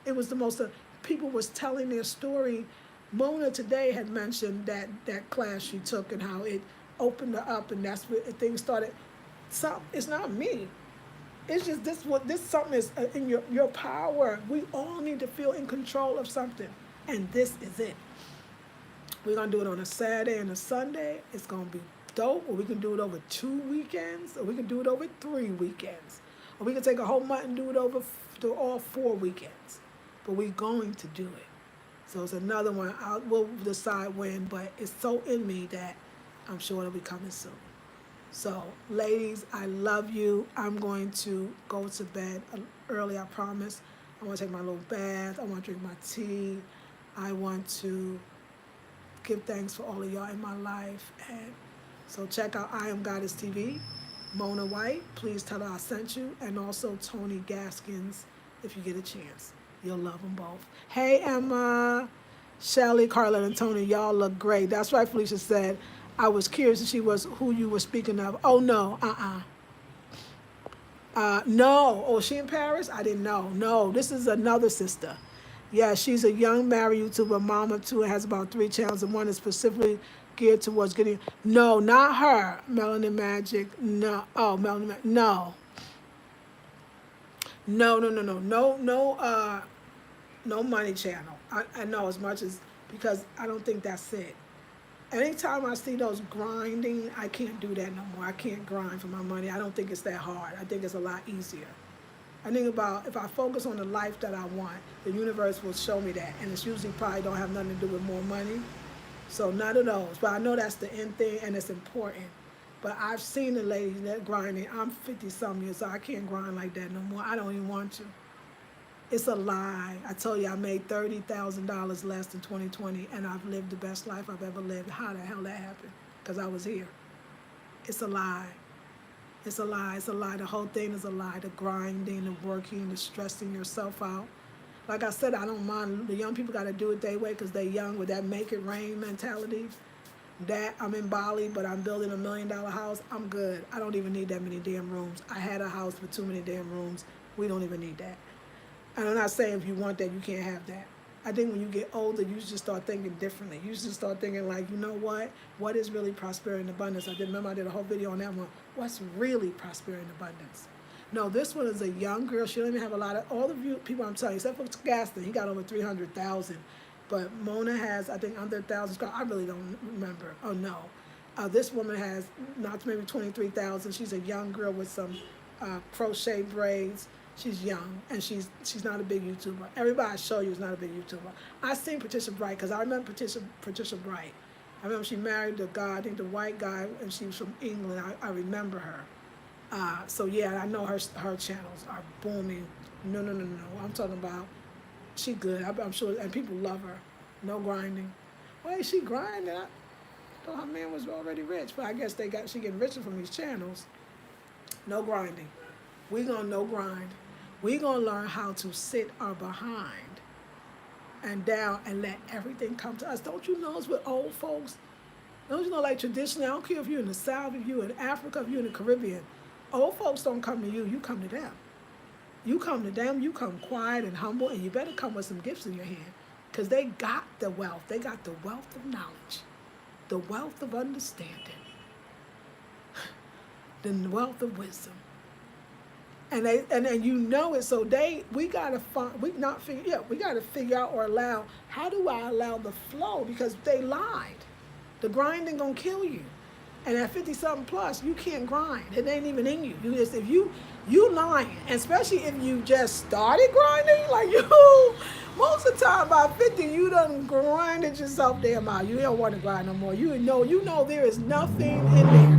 It was the most, people was telling their story. Mona today had mentioned that class she took and how it opened her up, and that's where things started. It's not me. It's just this something is in your power. We all need to feel in control of something, and this is it. We're gonna do it on a Saturday and a Sunday. It's gonna be dope. Or we can do it over 2 weekends, or we can do it over 3 weekends, or we can take a whole month and do it over all 4 weekends. But we're going to do it. So it's another one. We'll decide when, but it's so in me that I'm sure it'll be coming soon. So, ladies, I love you. I'm going to go to bed early, I promise. I want to take my little bath. I want to drink my tea. I want to give thanks for all of y'all in my life. And so check out I Am Goddess TV. Mona White, please tell her I sent you. And also Tony Gaskins, if you get a chance. You'll love them both. Hey, Emma, Shelly, Carla, and Tony, y'all look great. That's right, Felicia said. I was curious if she was who you were speaking of. Oh, no, no. Oh, she in Paris? I didn't know. No, this is another sister. Yeah, she's a young married YouTuber, mama too, and has about 3 channels, and one is specifically geared towards getting. No, not her. Melanin Magic. No. Oh, Melanin Magic. No. No. No money channel. I know as much as, because I don't think that's it. Anytime I see those grinding, I can't do that no more. I can't grind for my money. I don't think it's that hard. I think it's a lot easier. I think about if I focus on the life that I want, the universe will show me that. And it's usually probably don't have nothing to do with more money. So none of those. But I know that's the end thing and it's important. But I've seen the ladies that grinding. I'm 50-some years, so I can't grind like that no more. I don't even want to. It's a lie. I told you I made $30,000 less in 2020, and I've lived the best life I've ever lived. How the hell that happened? Because I was here. It's a lie. It's a lie. It's a lie. The whole thing is a lie. The grinding, the working, the stressing yourself out. Like I said, I don't mind. The young people got to do it their way because they're young with that make it rain mentality. That I'm in Bali, but I'm building $1 million house. I'm good. I don't even need that many damn rooms. I had a house with too many damn rooms. We don't even need that. And I'm not saying if you want that, you can't have that. I think when you get older, you just start thinking differently. You just start thinking like, you know what? What is really prosperity and abundance? I did a whole video on that one. What's really prosperity and abundance? No, this one is a young girl. She don't even have a lot of, all the people I'm telling you, except for Gaston, he got over 300,000. But Mona has, I think, under 1,000. I really don't remember. Oh, no. This woman has not maybe 23,000. She's a young girl with some crochet braids. She's young, and she's not a big YouTuber. Everybody I show you is not a big YouTuber. I seen Patricia Bright, because I remember Patricia Bright. I remember she married the guy, I think the white guy, and she was from England. I remember her. So yeah, I know her channels are booming. No, no, no, no, no. I'm talking about she good. I'm sure, and people love her. No grinding. Wait, she grinding? I thought her man was already rich, but I guess she getting richer from these channels. No grinding. We gonna no grind. We gonna learn how to sit our behind and down and let everything come to us. Don't you know it's with old folks? Don't you know, like traditionally, I don't care if you're in the South, if you're in Africa, if you're in the Caribbean, old folks don't come to you, you come to them. You come to them, you come quiet and humble, and you better come with some gifts in your hand. Because they got the wealth. They got the wealth of knowledge, the wealth of understanding, the wealth of wisdom. And you know it, so we gotta figure out or allow, how do I allow the flow? Because they lied. The grinding gonna kill you. And at 50 something plus, you can't grind. It ain't even in you. If you lying, especially if you just started grinding, like you, most of the time by 50, you done grinded yourself damn out. You don't want to grind no more. You know there is nothing in there.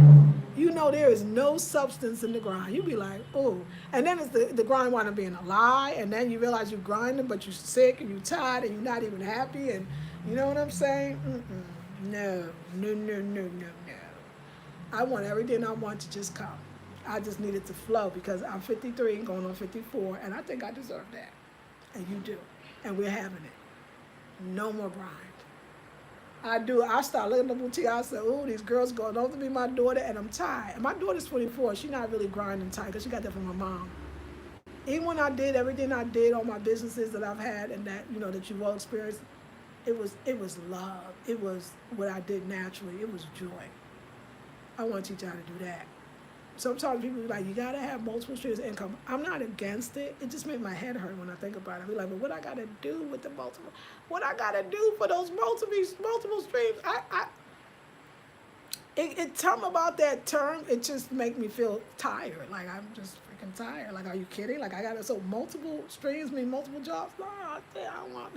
You know there is no substance in the grind. You be like, oh. And then it's the grind wind up being a lie, and then you realize you're grinding, but you're sick and you're tired and you're not even happy, and you know what I'm saying? No. I want everything I want to just come. I just need it to flow because I'm 53 going on 54, and I think I deserve that. And you do. And we're having it. No more grind. I do. I start looking at the boutique. I said, "Ooh, these girls going on to be my daughter," and I'm tired. And my daughter's 24. She's not really grinding tight because she got that from my mom. Even when I did everything I did, all my businesses that I've had, and that that you've all experienced, it was love. It was what I did naturally. It was joy. I want to teach you how to do that. Sometimes people be like, you gotta have multiple streams of income. I'm not against it. It just made my head hurt when I think about it. I be like, but what I gotta do with the multiple? What I gotta do for those multiple streams? Tell me about that term. It just make me feel tired. Like I'm just freaking tired. Like, are you kidding? Like multiple streams mean multiple jobs? No, I don't want.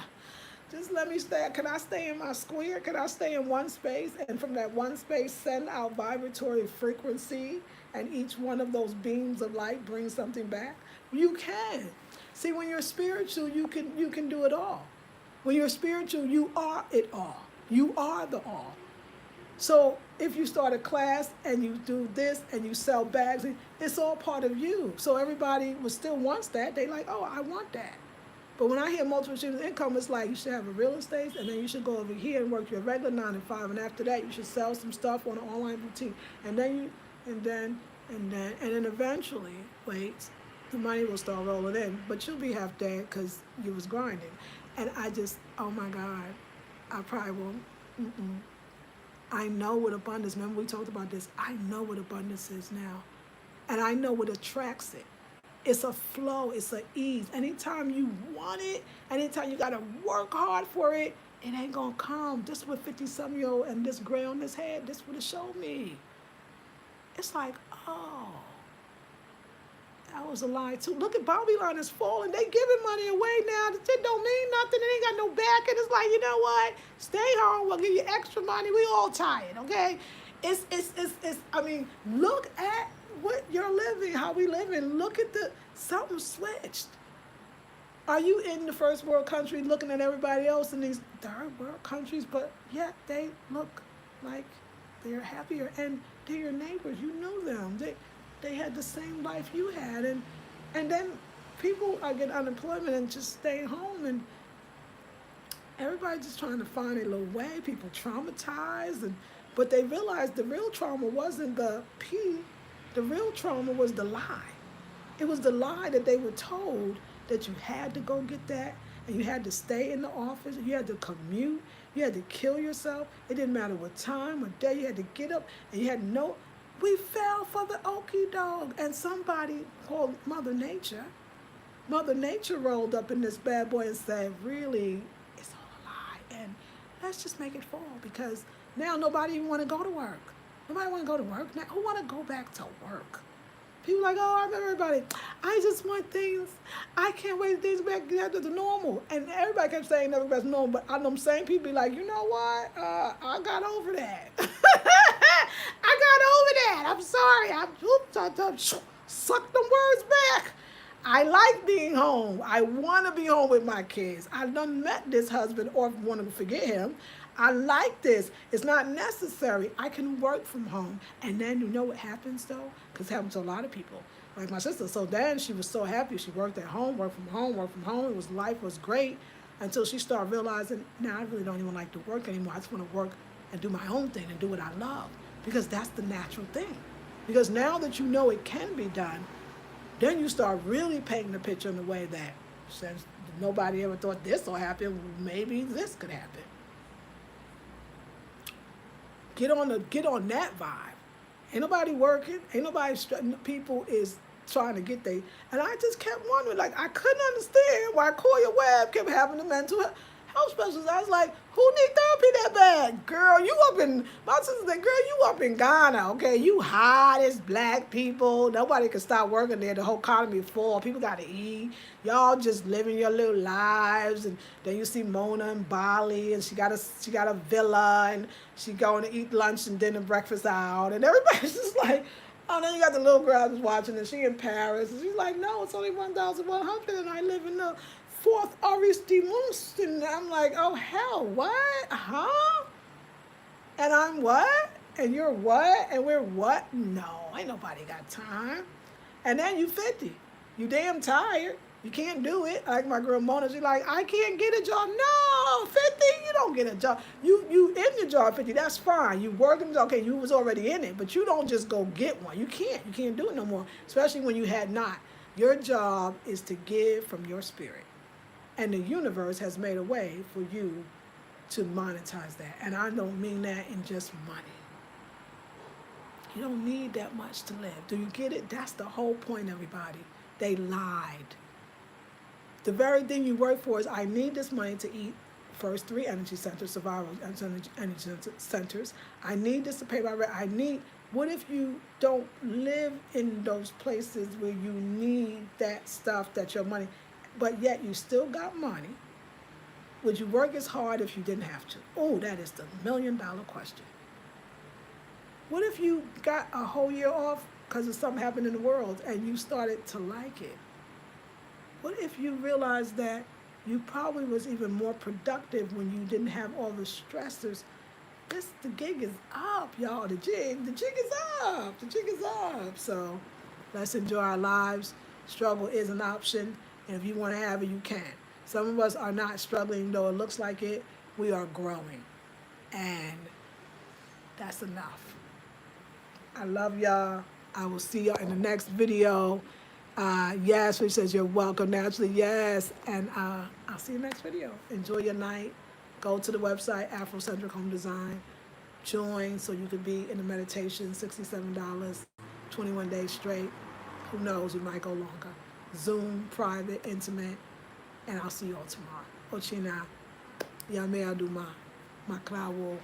Just let me stay. Can I stay in my square? Can I stay in one space? And from that one space, send out vibratory frequency, and each one of those beams of light brings something back? You can. See, when you're spiritual, you can do it all. When you're spiritual, you are it all. You are the all. So if you start a class and you do this and you sell bags, it's all part of you. So everybody still wants that. They like, oh, I want that. But when I hear multiple streams of income, it's like you should have a real estate, and then you should go over here and work your regular 9 to 5, and after that you should sell some stuff on an online boutique, and then eventually, the money will start rolling in, but you'll be half dead because you was grinding. And oh my God, I probably won't. I know what abundance. Remember we talked about this. I know what abundance is now, and I know what attracts it. It's a flow, it's an ease. Anytime you want it, anytime you gotta work hard for it, it ain't gonna come. This is what 50-some-year-old and this gray on this head, this would have showed me. It's like, oh, that was a lie too. Look at Babylon is falling. They giving money away now. It don't mean nothing. It ain't got no back. And it's like, you know what? Stay home. We'll give you extra money. We all tired, okay? I mean, look at what you're living, how we living. Look at something switched. Are you in the first world country looking at everybody else in these third world countries, but yet they look like they're happier, and they're your neighbors. You know them. They had the same life you had, and then people are getting unemployment and just stay home, and everybody just trying to find a little way. People traumatized, but they realized the real trauma wasn't the P. The real trauma was the lie. It was the lie that they were told that you had to go get that, and you had to stay in the office, you had to commute, you had to kill yourself. It didn't matter what time or day, you had to get up, and you had no. We fell for the okie dog, and somebody called Mother Nature rolled up in this bad boy and said, really, it's all a lie, and let's just make it fall, because now nobody even want to go to work. Nobody want to go to work now. Who want to go back to work? People like, oh, I remember everybody. I just want things. I can't wait things back to the normal. And everybody kept saying never back to normal. But I know same people be like, you know what? I got over that. I got over bad. I'm sorry. I suck them words back. I like being home. I want to be home with my kids. I done met this husband or want to forget him. I like this. It's not necessary. I can work from home. And then you know what happens though? Because it happens to a lot of people. Like my sister. So then she was so happy. She worked at home, worked from home, worked from home. Life was great until she started realizing, now I really don't even like to work anymore. I just want to work and do my own thing and do what I love. Because that's the natural thing. Because now that you know it can be done, then you start really painting the picture in the way that since nobody ever thought this will happen, maybe this could happen. Get on that vibe. Ain't nobody working. Ain't nobody people is trying to get they. And I just kept wondering, like I couldn't understand why Koya Webb kept having the mental health specialists. I was like, who need therapy that bad? Girl, you up in, my sister said, girl, you up in Ghana, okay? You hottest black people. Nobody can stop working there. The whole economy full. People got to eat. Y'all just living your little lives. And then you see Mona in Bali, and she got a villa, and she going to eat lunch and dinner, breakfast out. And everybody's just like, oh, then you got the little girl just watching, and she in Paris. And she's like, no, it's only 1,100, and I live in the 4th Arrondissement. And I'm like, oh, hell, what? Huh? And I'm what? And you're what? And we're what? No, ain't nobody got time. And then you 50. You damn tired. You can't do it. Like my girl Mona, she's like, I can't get a job. No, 50, you don't get a job. You in the job 50, that's fine. You working, okay, you was already in it, but you don't just go get one. You can't do it no more, especially when you had not. Your job is to give from your spirit. And the universe has made a way for you to monetize that. And I don't mean that in just money. You don't need that much to live. Do you get it? That's the whole point, everybody. They lied. The very thing you work for is, I need this money to eat first 3 energy centers, survival energy centers. I need this to pay my rent. What if you don't live in those places where you need that stuff, that your money, but yet you still got money? Would you work as hard if you didn't have to? Oh, that is the $1 million question. What if you got a whole year off because of something happened in the world and you started to like it? What if you realized that you probably was even more productive when you didn't have all the stressors? The gig is up, y'all. The jig is up. The jig is up. So let's enjoy our lives. Struggle is an option, and if you want to have it, you can. Some of us are not struggling, though it looks like it. We are growing, and that's enough. I love y'all. I will see y'all in the next video. Yes, which says you're welcome naturally. Yes, and I'll see you next video. Enjoy your night. Go to the website, Afrocentric Home Design. Join so you can be in the meditation, $67, 21 days straight. Who knows, you might go longer. Zoom, private, intimate, and I'll see you all tomorrow. Ochina, Yame Aduma, Maklawo.